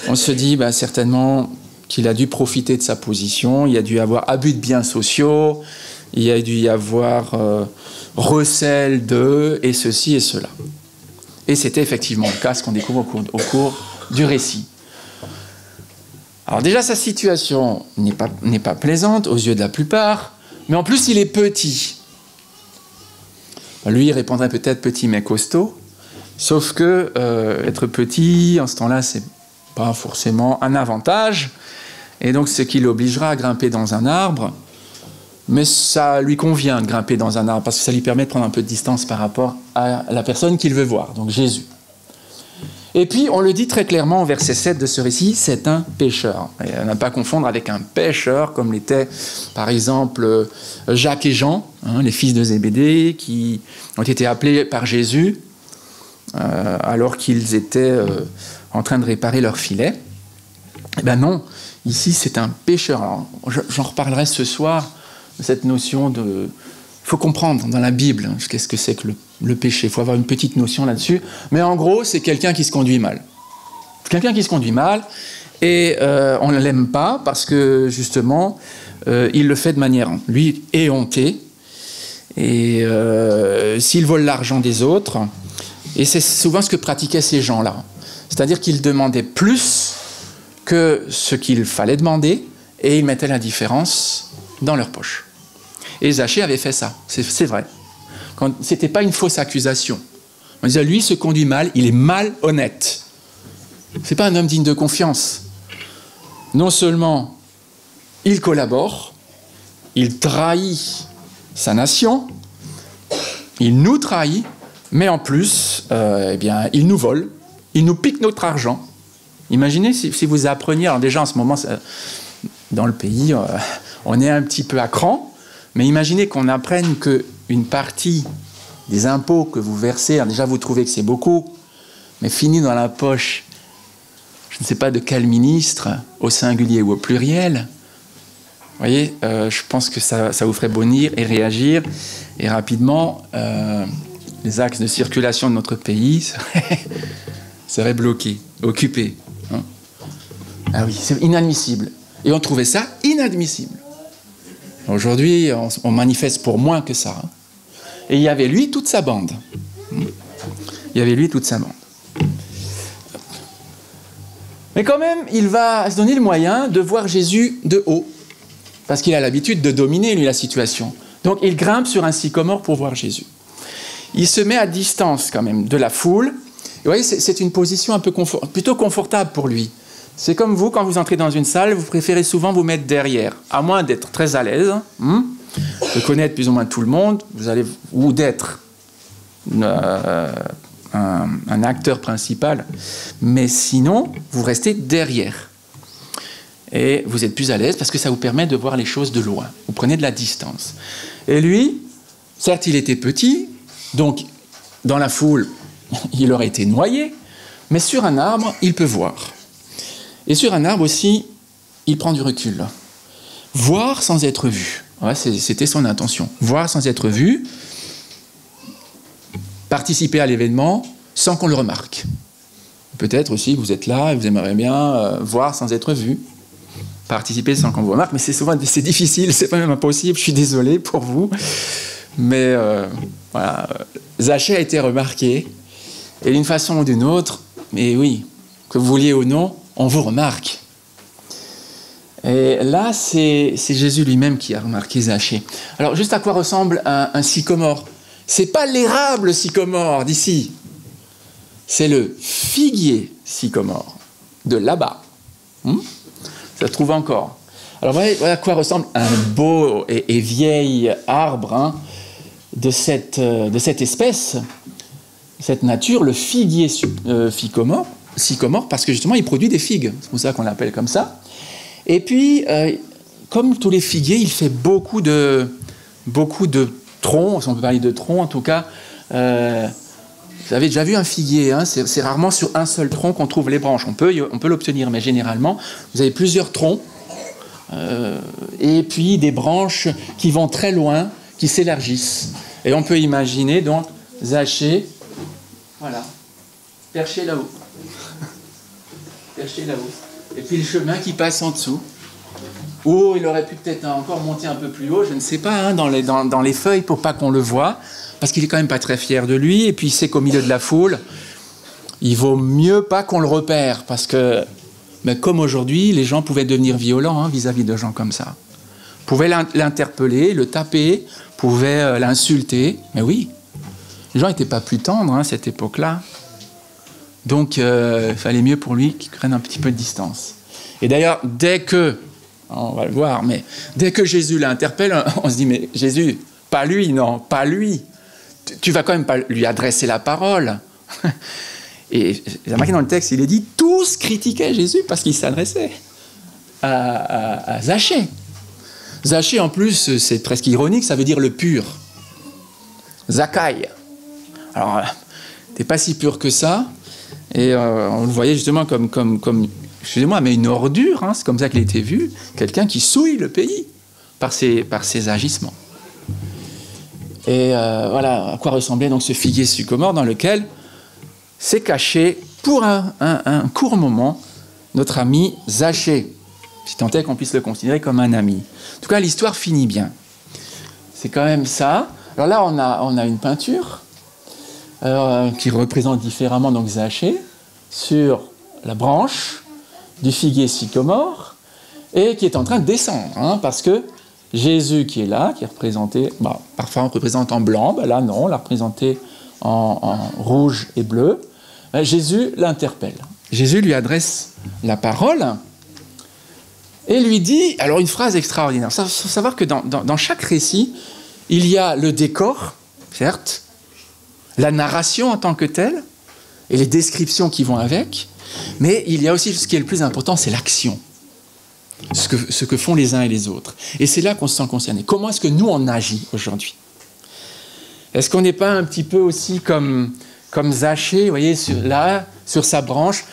on se dit certainement qu'il a dû profiter de sa position, il a dû y avoir abus de biens sociaux, il a dû y avoir recel de, et ceci et cela. Et c'était effectivement le cas, ce qu'on découvre au cours du récit. Alors déjà, sa situation n'est pas plaisante aux yeux de la plupart, mais en plus, il est petit. Lui, il répondrait peut-être petit mais costaud, sauf que être petit, en ce temps-là, c'est pas forcément un avantage, et donc ce qui l'obligera à grimper dans un arbre, mais ça lui convient de grimper dans un arbre, parce que ça lui permet de prendre un peu de distance par rapport à la personne qu'il veut voir, donc Jésus. Et puis, on le dit très clairement au verset 7 de ce récit, c'est un pécheur. Et à ne pas confondre avec un pêcheur, comme l'étaient, par exemple, Jacques et Jean, hein, les fils de Zébédée, qui ont été appelés par Jésus, alors qu'ils étaient en train de réparer leur filet. Eh bien non, ici, c'est un pécheur. Alors, j'en reparlerai ce soir, de cette notion de... Il faut comprendre dans la Bible qu'est-ce que c'est que le péché. Il faut avoir une petite notion là-dessus. Mais en gros, c'est quelqu'un qui se conduit mal. Quelqu'un qui se conduit mal, et on ne l'aime pas parce que, justement, il le fait de manière, lui, éhontée. Et s'il vole l'argent des autres, et c'est souvent ce que pratiquaient ces gens-là. C'est-à-dire qu'ils demandaient plus que ce qu'il fallait demander, et ils mettaient la différence dans leur poche. Et Zachée avait fait ça, c'est vrai. Ce n'était pas une fausse accusation. On disait, lui, il se conduit mal, il est malhonnête. Ce n'est pas un homme digne de confiance. Non seulement il collabore, il trahit sa nation, il nous trahit, mais en plus, il nous vole, il nous pique notre argent. Imaginez si vous appreniez, alors déjà en ce moment, dans le pays, on est un petit peu à cran, mais imaginez qu'on apprenne qu'une partie des impôts que vous versez, alors déjà vous trouvez que c'est beaucoup, mais finit dans la poche, je ne sais pas de quel ministre, au singulier ou au pluriel. Vous voyez, je pense que ça vous ferait bondir et réagir, et rapidement, les axes de circulation de notre pays seraient bloqués, occupés. Hein. Ah oui, c'est inadmissible. Et on trouvait ça inadmissible. Aujourd'hui, on manifeste pour moins que ça. Hein. Et il y avait lui, toute sa bande. Il y avait lui, toute sa bande. Mais quand même, il va se donner le moyen de voir Jésus de haut. Parce qu'il a l'habitude de dominer, lui, la situation. Donc, il grimpe sur un sycomore pour voir Jésus. Il se met à distance, quand même, de la foule. Et vous voyez, c'est une position un peu plutôt confortable pour lui. C'est comme vous, quand vous entrez dans une salle, vous préférez souvent vous mettre derrière, à moins d'être très à l'aise, de connaître plus ou moins tout le monde, ou d'être un acteur principal, mais sinon, vous restez derrière. Et vous êtes plus à l'aise parce que ça vous permet de voir les choses de loin. Vous prenez de la distance. Et lui, certes, il était petit, donc dans la foule, il aurait été noyé, mais sur un arbre, il peut voir. Et sur un arbre aussi, il prend du recul. Voir sans être vu. Ouais, c'était son intention. Voir sans être vu, participer à l'événement sans qu'on le remarque. Peut-être aussi que vous êtes là et vous aimeriez bien voir sans être vu. Participer sans qu'on vous remarque, mais c'est difficile, c'est pas même impossible, je suis désolé pour vous. Mais voilà, Zachée a été remarqué, et d'une façon ou d'une autre, mais oui, que vous vouliez ou non, on vous remarque. Et là, c'est Jésus lui-même qui a remarqué Zachée. Alors, juste à quoi ressemble un sycomore? C'est pas l'érable sycomore d'ici, c'est le figuier sycomore de là-bas. Ça se trouve encore. Alors, voilà à quoi ressemble un beau et vieil arbre de cette espèce, cette nature, le figuier sycomore, parce que justement, il produit des figues. C'est pour ça qu'on l'appelle comme ça. Et puis, comme tous les figuiers, il fait beaucoup de troncs, si on peut parler de troncs en tout cas. Vous avez déjà vu un figuier, hein, c'est rarement sur un seul tronc qu'on trouve les branches. On peut l'obtenir, mais généralement, vous avez plusieurs troncs, et puis des branches qui vont très loin, qui s'élargissent. Et on peut imaginer donc Zachée, voilà, perché là-haut. Perché là-haut. Et puis le chemin qui passe en dessous. Ou il aurait pu peut-être encore monter un peu plus haut, je ne sais pas, hein, dans les feuilles pour pas qu'on le voie, parce qu'il est quand même pas très fier de lui, et puis il sait qu'au milieu de la foule, il vaut mieux pas qu'on le repère, parce que, mais comme aujourd'hui, les gens pouvaient devenir violents hein, vis-à-vis de gens comme ça. Pouvaient l'interpeller, le taper, pouvaient l'insulter, mais oui, les gens n'étaient pas plus tendres à cette époque-là. Donc, il fallait mieux pour lui qu'il prenne un petit peu de distance. Et d'ailleurs, dès que, on va le voir, mais dès que Jésus l'interpelle, on se dit, mais Jésus, pas lui, non, pas lui. Tu vas quand même pas lui adresser la parole. Et j'ai remarqué dans le texte, il est dit, tous critiquaient Jésus parce qu'il s'adressait à Zachée. Zachée, en plus, c'est presque ironique, ça veut dire le pur. Zachaï. Alors, t'es pas si pur que ça. Et on le voyait justement comme excusez-moi, mais une ordure, hein, c'est comme ça qu'il était vu, quelqu'un qui souille le pays par ses agissements. Et voilà à quoi ressemblait donc ce figuier sycomore dans lequel s'est caché pour un court moment notre ami Zachée, si tant est qu'on puisse le considérer comme un ami. En tout cas, l'histoire finit bien. C'est quand même ça. Alors là, on a une peinture qui représente différemment donc Zachée sur la branche du figuier sycomore et qui est en train de descendre, hein, parce que Jésus qui est là, qui est représenté, parfois on représente en blanc, là non, on l'a représenté en rouge et bleu. Jésus l'interpelle. Jésus lui adresse la parole et lui dit, alors une phrase extraordinaire. Il faut savoir que dans chaque récit, il y a le décor, certes, la narration en tant que telle, et les descriptions qui vont avec, mais il y a aussi ce qui est le plus important, c'est l'action. Ce que font les uns et les autres. Et c'est là qu'on se sent concerné. Comment est-ce que nous, on agit aujourd'hui? Est-ce qu'on n'est pas un petit peu aussi comme Zachée, vous voyez, sur sa branche,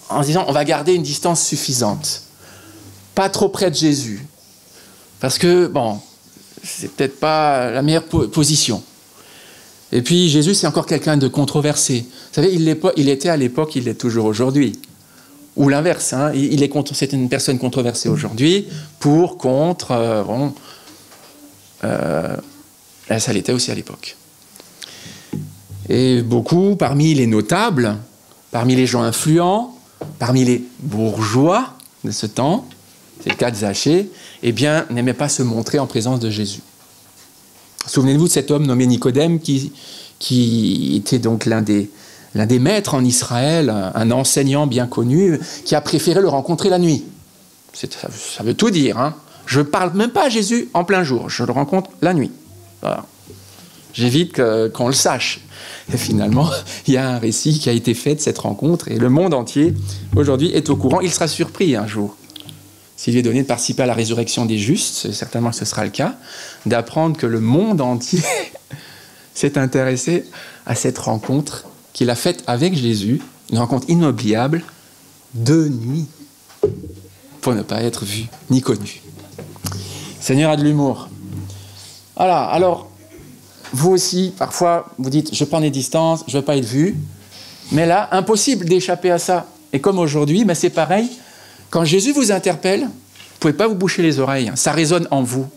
en se disant, on va garder une distance suffisante. Pas trop près de Jésus. Parce que, bon, c'est peut-être pas la meilleure position. Et puis, Jésus, c'est encore quelqu'un de controversé. Vous savez, il était à l'époque, il l'est toujours aujourd'hui. Ou l'inverse, hein, c'est une personne controversée aujourd'hui, pour, contre, ça l'était aussi à l'époque. Et beaucoup, parmi les notables, parmi les gens influents, parmi les bourgeois de ce temps, c'est le cas de Zachée, eh bien, n'aimaient pas se montrer en présence de Jésus. Souvenez-vous de cet homme nommé Nicodème qui était donc l'un des maîtres en Israël, un enseignant bien connu, qui a préféré le rencontrer la nuit. Ça veut tout dire. Hein. Je ne parle même pas à Jésus en plein jour, je le rencontre la nuit. Voilà. J'évite qu'on le sache. Et finalement, il y a un récit qui a été fait de cette rencontre, et le monde entier, aujourd'hui, est au courant. Il sera surpris un jour, s'il lui est donné de participer à la résurrection des justes, certainement que ce sera le cas, d'apprendre que le monde entier s'est intéressé à cette rencontre qu'il a faite avec Jésus, une rencontre inoubliable, de nuit, pour ne pas être vu ni connu. Le Seigneur a de l'humour. Voilà, alors, vous aussi, parfois, vous dites, je prends des distances, je ne veux pas être vu, mais là, impossible d'échapper à ça. Et comme aujourd'hui, ben c'est pareil, quand Jésus vous interpelle, vous ne pouvez pas vous boucher les oreilles, ça résonne en vous.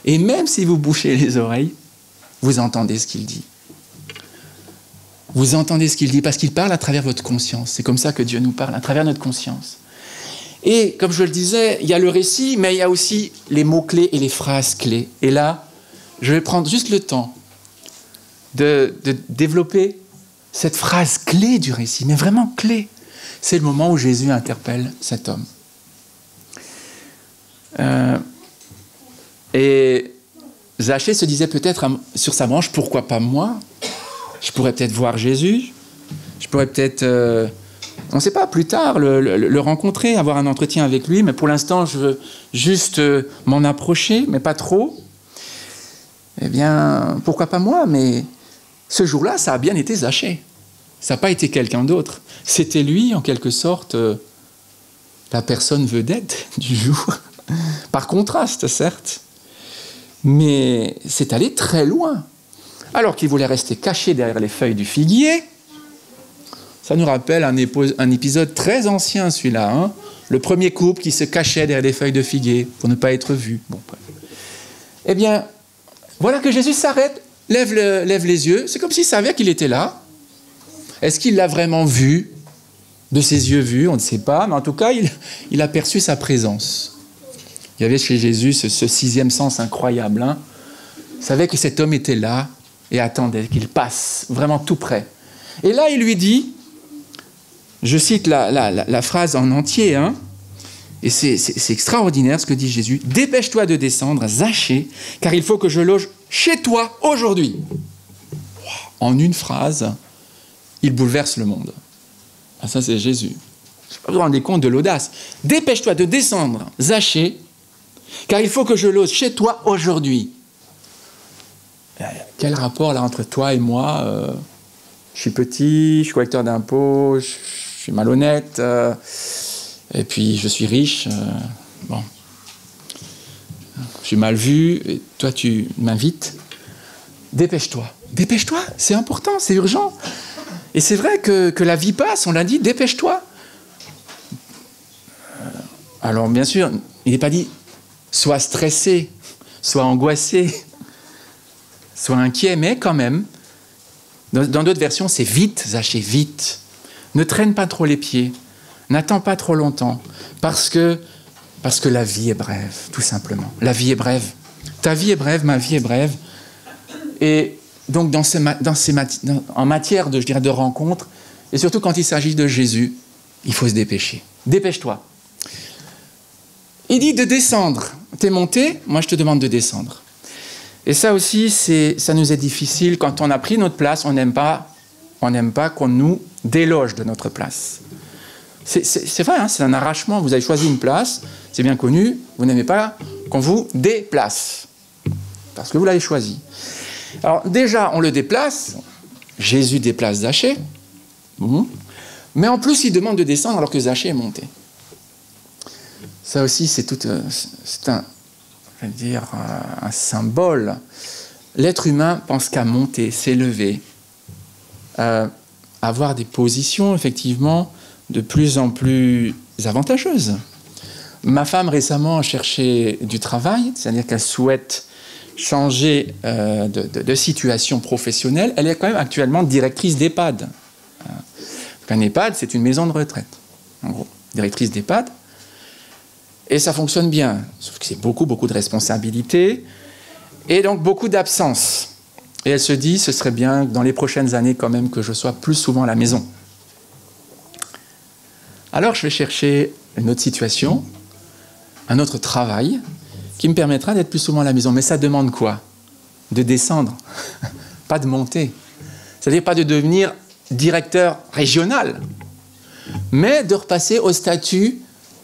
Et même si vous bouchez les oreilles, vous entendez ce qu'il dit. Vous entendez ce qu'il dit, parce qu'il parle à travers votre conscience. C'est comme ça que Dieu nous parle, à travers notre conscience. Et, comme je le disais, il y a le récit, mais il y a aussi les mots-clés et les phrases clés. Et là, je vais prendre juste le temps de développer cette phrase clé du récit, mais vraiment clé. C'est le moment où Jésus interpelle cet homme. Et Zachée se disait peut-être sur sa branche, pourquoi pas moi? Je pourrais peut-être voir Jésus, je pourrais peut-être, on ne sait pas, plus tard, le rencontrer, avoir un entretien avec lui, mais pour l'instant, je veux juste m'en approcher, mais pas trop. Eh bien, pourquoi pas moi? Mais ce jour-là, ça a bien été Zachée. Ça n'a pas été quelqu'un d'autre. C'était lui, en quelque sorte, la personne vedette du jour. Par contraste, certes. Mais c'est allé très loin. Alors qu'il voulait rester caché derrière les feuilles du figuier. Ça nous rappelle un épisode très ancien, celui-là. Hein, le premier couple qui se cachait derrière les feuilles de figuier pour ne pas être vu. Bon, bref. Eh bien, voilà que Jésus s'arrête, lève les yeux. C'est comme s'il savait qu'il était là. Est-ce qu'il l'a vraiment vu? De ses yeux vus, on ne sait pas. Mais en tout cas, il a perçu sa présence. Il y avait chez Jésus ce sixième sens incroyable. Hein. Il savait que cet homme était là et attendait qu'il passe vraiment tout près. Et là, il lui dit, je cite la phrase en entier, hein, et c'est extraordinaire ce que dit Jésus, « Dépêche-toi de descendre, Zachée, car il faut que je loge chez toi aujourd'hui. » En une phrase, il bouleverse le monde. Ah, ça, c'est Jésus. Je ne sais pas, vous vous rendez compte de l'audace. « Dépêche-toi de descendre, Zachée, car il faut que je loge chez toi aujourd'hui. » Quel rapport là entre toi et moi? Je suis petit, je suis collecteur d'impôts, je suis malhonnête, et puis je suis riche. Bon, je suis mal vu, et toi tu m'invites. Dépêche-toi, dépêche-toi, c'est important, c'est urgent. Et c'est vrai que la vie passe, on l'a dit, dépêche-toi. Alors bien sûr, il n'est pas dit sois stressé, sois angoissé, sois inquiet, mais quand même, dans d'autres versions, c'est vite, Zachée, vite. Ne traîne pas trop les pieds, n'attends pas trop longtemps, parce que la vie est brève, tout simplement. La vie est brève. Ta vie est brève, ma vie est brève. Et donc, en matière de rencontre, et surtout quand il s'agit de Jésus, il faut se dépêcher. Dépêche-toi. Il dit de descendre. T'es monté, moi je te demande de descendre. Et ça aussi, ça nous est difficile. Quand on a pris notre place, on n'aime pas on n'aime pas qu'on nous déloge de notre place. C'est vrai, hein, c'est un arrachement. Vous avez choisi une place, c'est bien connu, vous n'aimez pas qu'on vous déplace, parce que vous l'avez choisi. Alors déjà, on le déplace, Jésus déplace Zachée, mais en plus, il demande de descendre alors que Zachée est monté. Ça aussi, c'est un symbole. L'être humain pense qu'à monter, s'élever, avoir des positions, effectivement, de plus en plus avantageuses. Ma femme, récemment, a cherché du travail, c'est-à-dire qu'elle souhaite changer de situation professionnelle. Elle est quand même actuellement directrice d'EHPAD. Un EHPAD, c'est une maison de retraite, en gros, directrice d'EHPAD. Et ça fonctionne bien, sauf que c'est beaucoup de responsabilités et donc beaucoup d'absence. Et elle se dit, ce serait bien dans les prochaines années quand même que je sois plus souvent à la maison. Alors je vais chercher une autre situation, un autre travail qui me permettra d'être plus souvent à la maison. Mais ça demande quoi? De descendre, pas de monter. C'est-à-dire pas de devenir directeur régional, mais de repasser au statut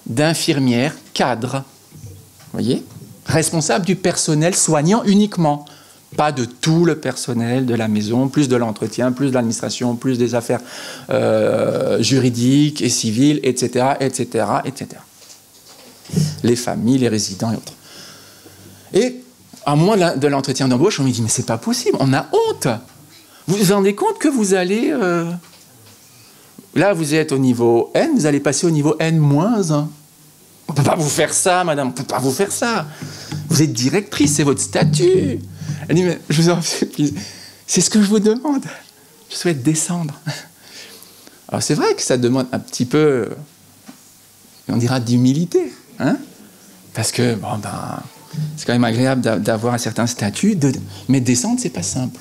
d'infirmière cadre. Vous voyez? Responsable du personnel soignant uniquement. Pas de tout le personnel de la maison, plus de l'entretien, plus de l'administration, plus des affaires juridiques et civiles, etc., etc., etc. Les familles, les résidents et autres. Et à moins de l'entretien d'embauche, on me dit, mais c'est pas possible, on a honte. Vous vous rendez compte que vous allez... Là, vous êtes au niveau N, vous allez passer au niveau N-1. On ne peut pas vous faire ça, madame, on ne peut pas vous faire ça. Vous êtes directrice, c'est votre statut. Elle dit, mais je vous en prie, c'est ce que je vous demande. Je souhaite descendre. Alors, c'est vrai que ça demande un petit peu, on dira, d'humilité. Hein, parce que, bon, c'est quand même agréable d'avoir un certain statut, mais descendre, c'est pas simple.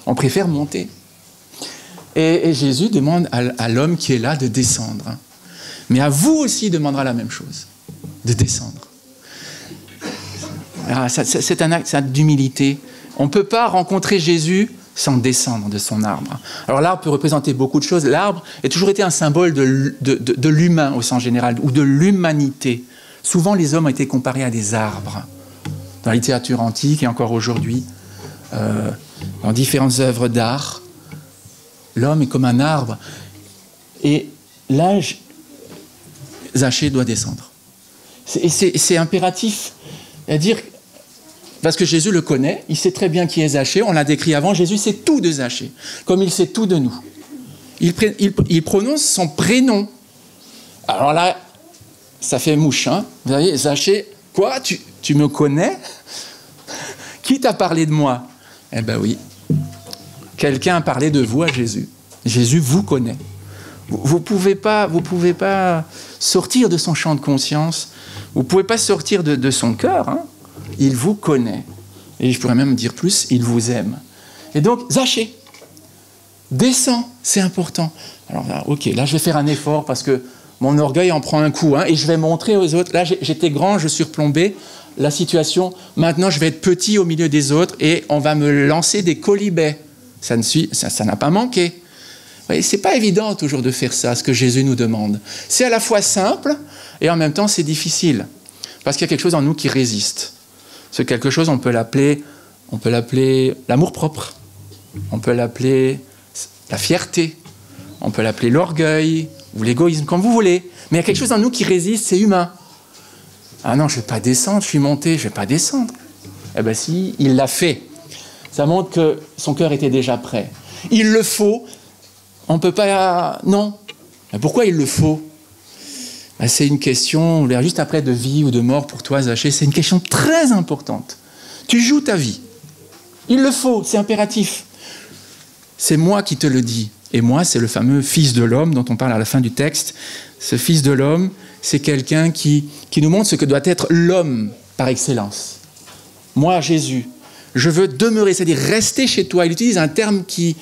On préfère monter. Et Jésus demande à l'homme qui est là de descendre. Mais à vous aussi, il demandera la même chose, de descendre. Alors, c'est un acte d'humilité. On ne peut pas rencontrer Jésus sans descendre de son arbre. Alors l'arbre peut représenter beaucoup de choses. L'arbre a toujours été un symbole de l'humain au sens général, ou de l'humanité. Souvent, les hommes ont été comparés à des arbres, dans la littérature antique et encore aujourd'hui, dans différentes œuvres d'art. L'homme est comme un arbre. Et là, Zachée doit descendre. C'est impératif. C'est-à-dire, parce que Jésus le connaît, il sait très bien qui est Zachée, on l'a décrit avant, Jésus sait tout de Zachée, comme il sait tout de nous. Il prononce son prénom. Alors là, ça fait mouche, hein. Vous voyez, Zachée, quoi, tu me connais? Qui t'a parlé de moi? Eh ben oui. Quelqu'un a parlé de vous à Jésus. Jésus vous connaît. Vous pouvez pas sortir de son champ de conscience. Vous ne pouvez pas sortir de son cœur. Hein. Il vous connaît. Et je pourrais même dire plus, il vous aime. Et donc, Zachée, descends, c'est important. Alors là, ok, là je vais faire un effort parce que mon orgueil en prend un coup. Hein, et je vais montrer aux autres. Là, j'étais grand, je surplombais la situation. Maintenant, je vais être petit au milieu des autres et on va me lancer des colibets. Ça n'a pas manqué. C'est pas évident toujours de faire ça, ce que Jésus nous demande. C'est à la fois simple et en même temps c'est difficile. Parce qu'il y a quelque chose en nous qui résiste. C'est quelque chose, on peut l'appeler l'amour-propre. On peut l'appeler la fierté. On peut l'appeler l'orgueil ou l'égoïsme, comme vous voulez. Mais il y a quelque chose en nous qui résiste, c'est humain. Ah non, je ne vais pas descendre, je suis monté, je ne vais pas descendre. Eh bien si, il l'a fait. Ça montre que son cœur était déjà prêt. Il le faut. On ne peut pas... Non. Mais pourquoi il le faut? C'est une question, juste après, de vie ou de mort pour toi, Zachée. C'est une question très importante. Tu joues ta vie. Il le faut, c'est impératif. C'est moi qui te le dis. Et moi, c'est le fameux fils de l'homme dont on parle à la fin du texte. Ce fils de l'homme, c'est quelqu'un qui nous montre ce que doit être l'homme par excellence. Moi, Jésus, je veux demeurer, c'est-à-dire rester chez toi. Il utilise un terme qui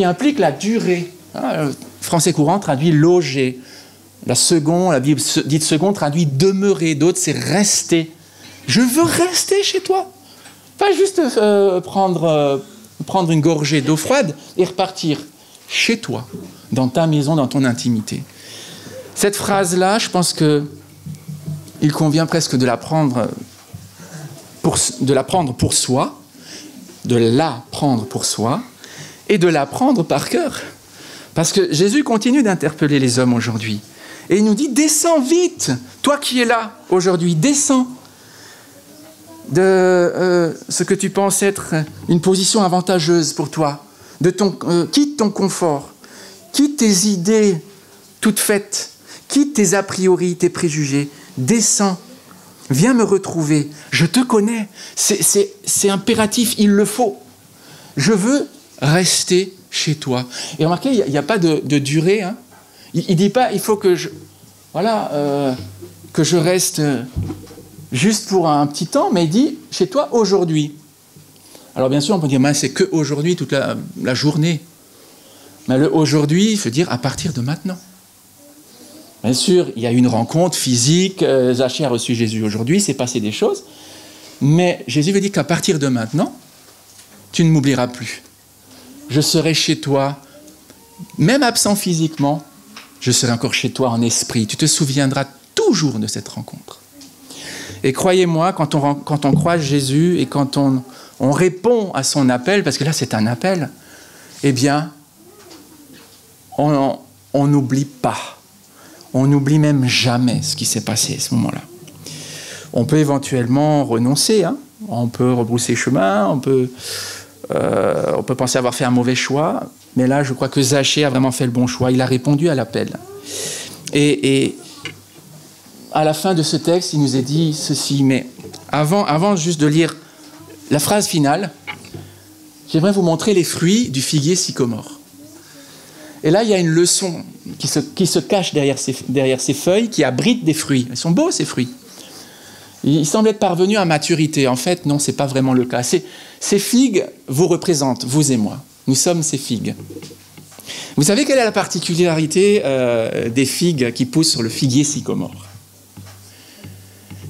implique la durée. Le français courant traduit loger. La Bible dite second traduit demeurer. D'autres, c'est rester. Je veux rester chez toi. Pas juste prendre une gorgée d'eau froide et repartir. chez toi, dans ta maison, dans ton intimité. Cette phrase-là, je pense qu'il convient presque de la prendre pour soi, de la prendre pour soi, et de la prendre par cœur. Parce que Jésus continue d'interpeller les hommes aujourd'hui. Et il nous dit, descends vite, toi qui es là aujourd'hui, descends de ce que tu penses être une position avantageuse pour toi. Quitte ton confort, quitte tes idées toutes faites, quitte tes a priori, tes préjugés, descends, viens me retrouver, je te connais, c'est impératif, il le faut. Je veux rester chez toi. Et remarquez, il n'y a pas de durée. Hein. Il ne dit pas, il faut que je reste juste pour un petit temps, mais il dit, chez toi aujourd'hui. Alors bien sûr, on peut dire, c'est que aujourd'hui, toute la journée. Mais le aujourd'hui, il veut dire à partir de maintenant. Bien sûr, il y a une rencontre physique, Zachée a reçu Jésus aujourd'hui, c'est passé des choses, mais Jésus veut dire qu'à partir de maintenant, tu ne m'oublieras plus. Je serai chez toi, même absent physiquement, je serai encore chez toi en esprit. Tu te souviendras toujours de cette rencontre. Et croyez-moi, quand on croise Jésus et quand on répond à son appel, parce que là c'est un appel, eh bien, on n'oublie pas. On n'oublie même jamais ce qui s'est passé à ce moment-là. On peut éventuellement renoncer, hein. On peut rebrousser chemin, on peut penser avoir fait un mauvais choix, mais là, je crois que Zachée a vraiment fait le bon choix. Il a répondu à l'appel. Et à la fin de ce texte, il nous est dit ceci, mais avant juste de lire la phrase finale, j'aimerais vous montrer les fruits du figuier sycomore. Et là, il y a une leçon qui se cache derrière ces feuilles, qui abritent des fruits. Ils sont beaux, ces fruits. Ils semblent être parvenus à maturité. En fait, non, ce n'est pas vraiment le cas. Ces figues vous représentent, vous et moi. Nous sommes ces figues. Vous savez quelle est la particularité des figues qui poussent sur le figuier sycomore?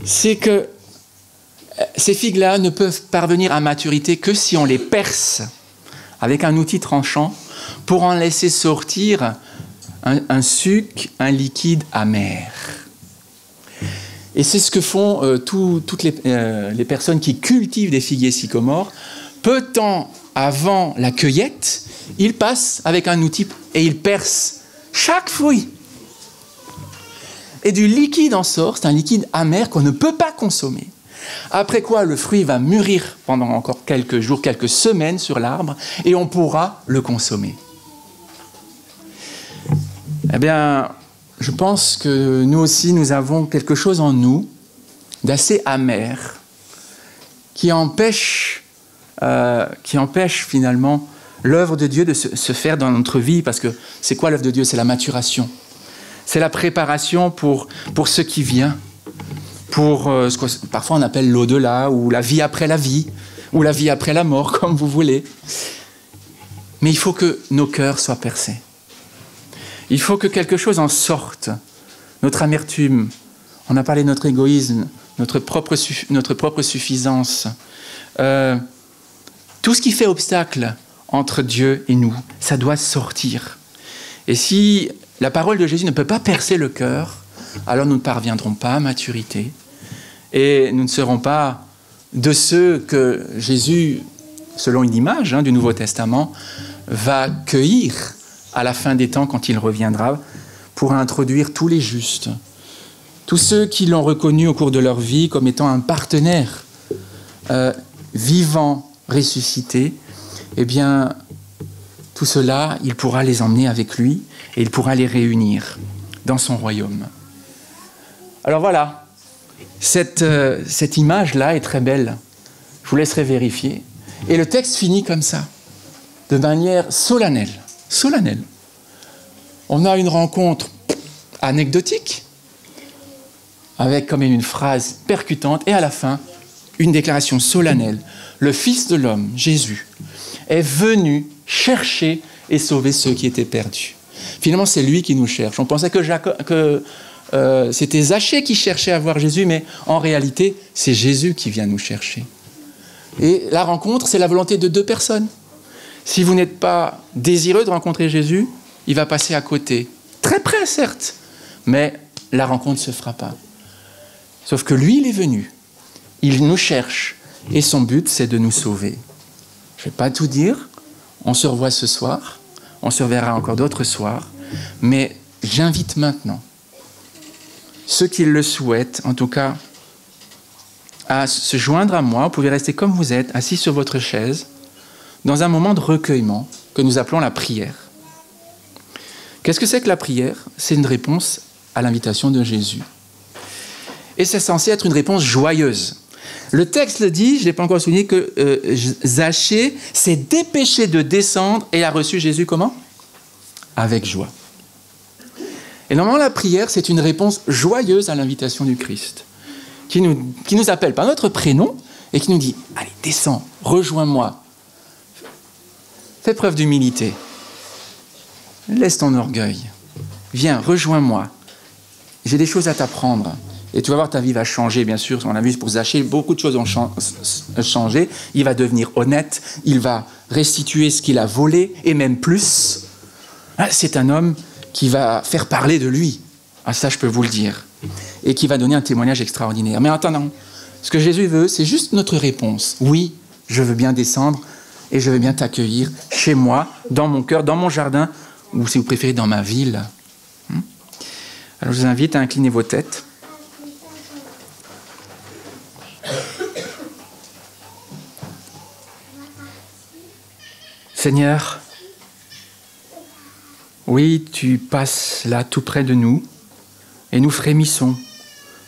C'est que ces figues-là ne peuvent parvenir à maturité que si on les perce avec un outil tranchant pour en laisser sortir un suc, un liquide amer. Et c'est ce que font toutes les personnes qui cultivent des figuiers sycomores. Peu de temps avant la cueillette, ils passent avec un outil et ils percent chaque fruit. Et du liquide en sort, c'est un liquide amer qu'on ne peut pas consommer. Après quoi, le fruit va mûrir pendant encore quelques jours, quelques semaines sur l'arbre, et on pourra le consommer. Eh bien, je pense que nous aussi, nous avons quelque chose en nous d'assez amer, qui empêche finalement l'œuvre de Dieu de se faire dans notre vie, parce que c'est quoi l'œuvre de Dieu? C'est la maturation. C'est la préparation pour ce qui vient, pour ce que parfois on appelle l'au-delà, ou la vie après la vie, ou la vie après la mort, comme vous voulez. Mais il faut que nos cœurs soient percés. Il faut que quelque chose en sorte. Notre amertume, on a parlé de notre égoïsme, notre propre suffisance, tout ce qui fait obstacle entre Dieu et nous, ça doit sortir. Et si la parole de Jésus ne peut pas percer le cœur, alors nous ne parviendrons pas à maturité. Et nous ne serons pas de ceux que Jésus, selon une image du Nouveau Testament, va cueillir à la fin des temps quand il reviendra pour introduire tous les justes. Tous ceux qui l'ont reconnu au cours de leur vie comme étant un partenaire vivant, ressuscité, eh bien, tout cela, il pourra les emmener avec lui et il pourra les réunir dans son royaume. Alors voilà, cette image-là est très belle. Je vous laisserai vérifier. Et le texte finit comme ça, de manière solennelle. Solennelle. On a une rencontre anecdotique, avec quand même une phrase percutante, et à la fin, une déclaration solennelle. Le Fils de l'homme, Jésus, est venu chercher et sauver ceux qui étaient perdus. Finalement, c'est lui qui nous cherche. On pensait que c'était Zachée qui cherchait à voir Jésus, mais en réalité, c'est Jésus qui vient nous chercher. Et la rencontre, c'est la volonté de deux personnes. Si vous n'êtes pas désireux de rencontrer Jésus, il va passer à côté. Très près, certes, mais la rencontre ne se fera pas. Sauf que lui, il est venu. Il nous cherche. Et son but, c'est de nous sauver. Je ne vais pas tout dire. On se revoit ce soir. On se reverra encore d'autres soirs. Mais j'invite maintenant ceux qui le souhaitent, en tout cas, à se joindre à moi. Vous pouvez rester comme vous êtes, assis sur votre chaise, dans un moment de recueillement que nous appelons la prière. Qu'est-ce que c'est que la prière? C'est une réponse à l'invitation de Jésus. Et c'est censé être une réponse joyeuse. Le texte le dit, je ne l'ai pas encore souligné, que Zachée s'est dépêché de descendre et a reçu Jésus comment? Avec joie. Et normalement, la prière, c'est une réponse joyeuse à l'invitation du Christ, qui nous appelle par notre prénom et qui nous dit « Allez, descends, rejoins-moi. Fais preuve d'humilité. Laisse ton orgueil. Viens, rejoins-moi. J'ai des choses à t'apprendre. » Et tu vas voir, ta vie va changer, bien sûr. On a vu pour Zachée, beaucoup de choses ont changé. Il va devenir honnête, il va restituer ce qu'il a volé, et même plus. C'est un homme qui va faire parler de lui. Ah, ça, je peux vous le dire. Et qui va donner un témoignage extraordinaire. Mais en attendant, ce que Jésus veut, c'est juste notre réponse. Oui, je veux bien descendre et je veux bien t'accueillir chez moi, dans mon cœur, dans mon jardin, ou si vous préférez, dans ma ville. Alors, je vous invite à incliner vos têtes. Seigneur, oui, tu passes là tout près de nous et nous frémissons.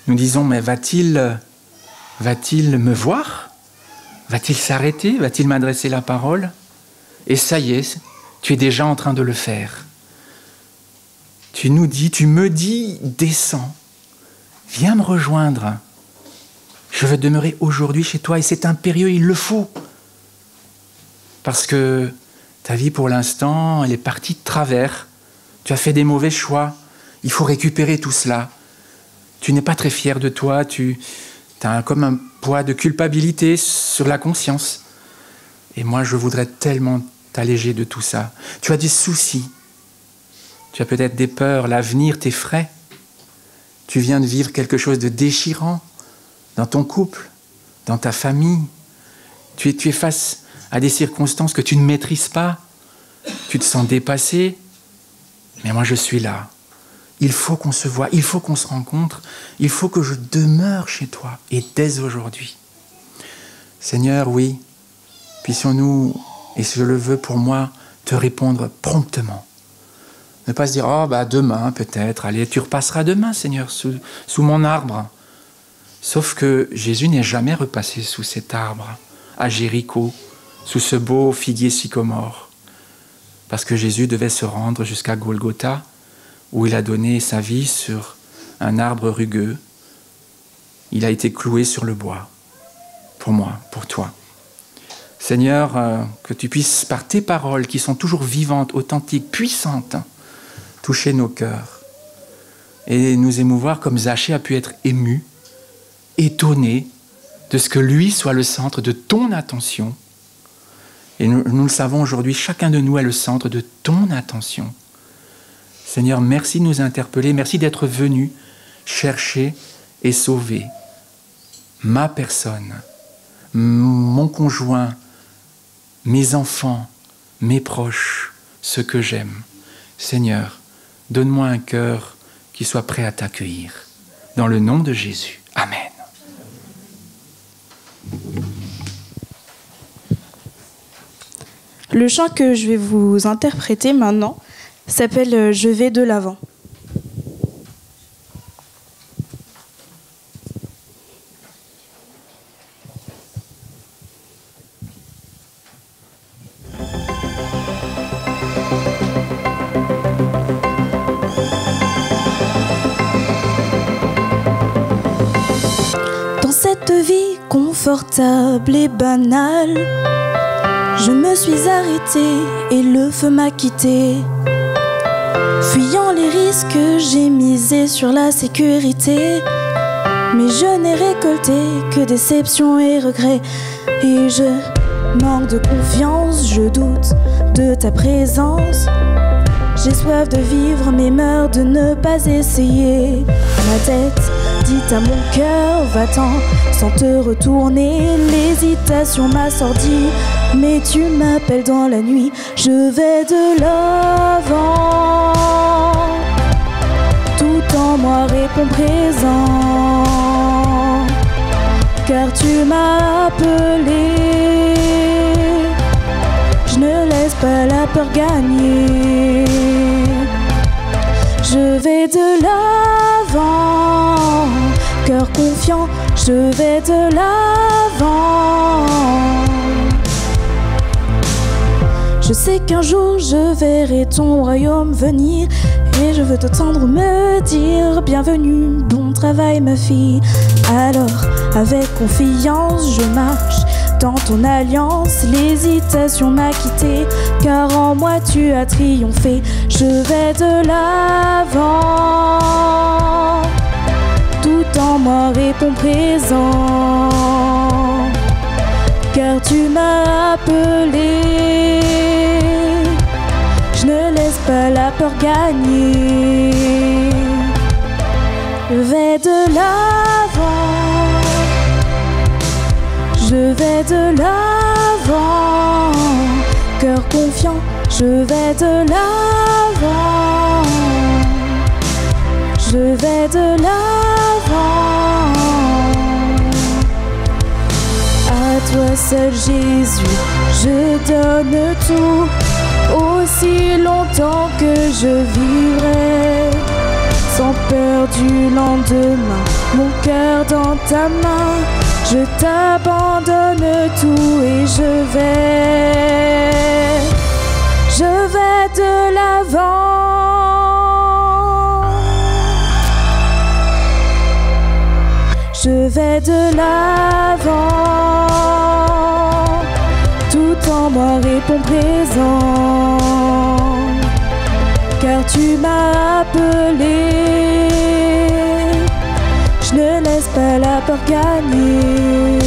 Nous disons, mais va-t-il me voir? Va-t-il s'arrêter? Va-t-il m'adresser la parole? Et ça y est, tu es déjà en train de le faire. Tu me dis, descends, viens me rejoindre. Je veux demeurer aujourd'hui chez toi et c'est impérieux, il le faut. Parce que ta vie, pour l'instant, elle est partie de travers. Tu as fait des mauvais choix. Il faut récupérer tout cela. Tu n'es pas très fier de toi. Tu as comme un poids de culpabilité sur la conscience. Et moi, je voudrais tellement t'alléger de tout ça. Tu as des soucis. Tu as peut-être des peurs. L'avenir t'effraie. Tu viens de vivre quelque chose de déchirant dans ton couple, dans ta famille. Tu es face à des circonstances que tu ne maîtrises pas, tu te sens dépassé, mais moi je suis là. Il faut qu'on se voie, il faut qu'on se rencontre, il faut que je demeure chez toi, et dès aujourd'hui. Seigneur, oui, puissions-nous, et si je le veux pour moi, te répondre promptement. Ne pas se dire, oh demain peut-être, allez, tu repasseras demain, Seigneur, sous mon arbre. Sauf que Jésus n'est jamais repassé sous cet arbre, à Jéricho, sous ce beau figuier sycomore, parce que Jésus devait se rendre jusqu'à Golgotha, où il a donné sa vie sur un arbre rugueux. Il a été cloué sur le bois, pour moi, pour toi. Seigneur, que tu puisses, par tes paroles, qui sont toujours vivantes, authentiques, puissantes, toucher nos cœurs et nous émouvoir comme Zachée a pu être ému, étonné de ce que lui soit le centre de ton attention. Et nous le savons aujourd'hui, chacun de nous est le centre de ton attention. Seigneur, merci de nous interpeller, merci d'être venu chercher et sauver ma personne, mon conjoint, mes enfants, mes proches, ceux que j'aime. Seigneur, donne-moi un cœur qui soit prêt à t'accueillir. Dans le nom de Jésus. Amen. Le chant que je vais vous interpréter maintenant s'appelle « Je vais de l'avant ». Dans cette vie confortable et banale, je me suis arrêtée et le feu m'a quittée. Fuyant les risques, j'ai misé sur la sécurité. Mais je n'ai récolté que déception et regret. Et je Manque de confiance, je doute de ta présence. J'ai soif de vivre mais meurs de ne pas essayer. Ma tête dit à mon cœur, va-t'en sans te retourner. L'hésitation m'assourdit, mais tu m'appelles dans la nuit. Je vais de l'avant, tout en moi répond présent, car tu m'as appelé. Je ne laisse pas la peur gagner. Je vais de l'avant, cœur confiant, je vais de l'avant. Je sais qu'un jour je verrai ton royaume venir, et je veux t'entendre me dire bienvenue, bon travail ma fille. Alors avec confiance je marche dans ton alliance. L'hésitation m'a quitté, car en moi tu as triomphé. Je vais de l'avant, tout en moi répond présent, car tu m'as appelé. Je ne laisse pas la peur gagner. Je vais de l'avant, je vais de l'avant, cœur confiant, je vais de l'avant, je vais de l'avant. À toi seul Jésus, je donne tout, aussi longtemps que je vivrai, sans peur du lendemain, mon cœur dans ta main. Je t'abandonne tout et je vais de l'avant. Je vais de l'avant, tout en moi répond présent, car tu m'as appelé. Je ne laisse pas la peur gagner.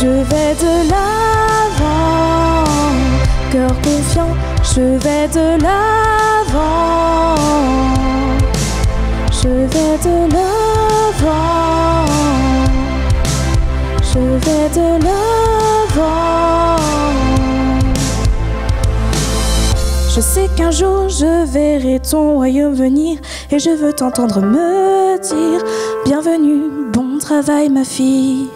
Je vais de l'avant, cœur confiant, je vais de l'avant, je vais de l'avant, je vais de l'avant. Je sais qu'un jour je verrai ton royaume venir, et je veux t'entendre me dire bienvenue, bon travail ma fille.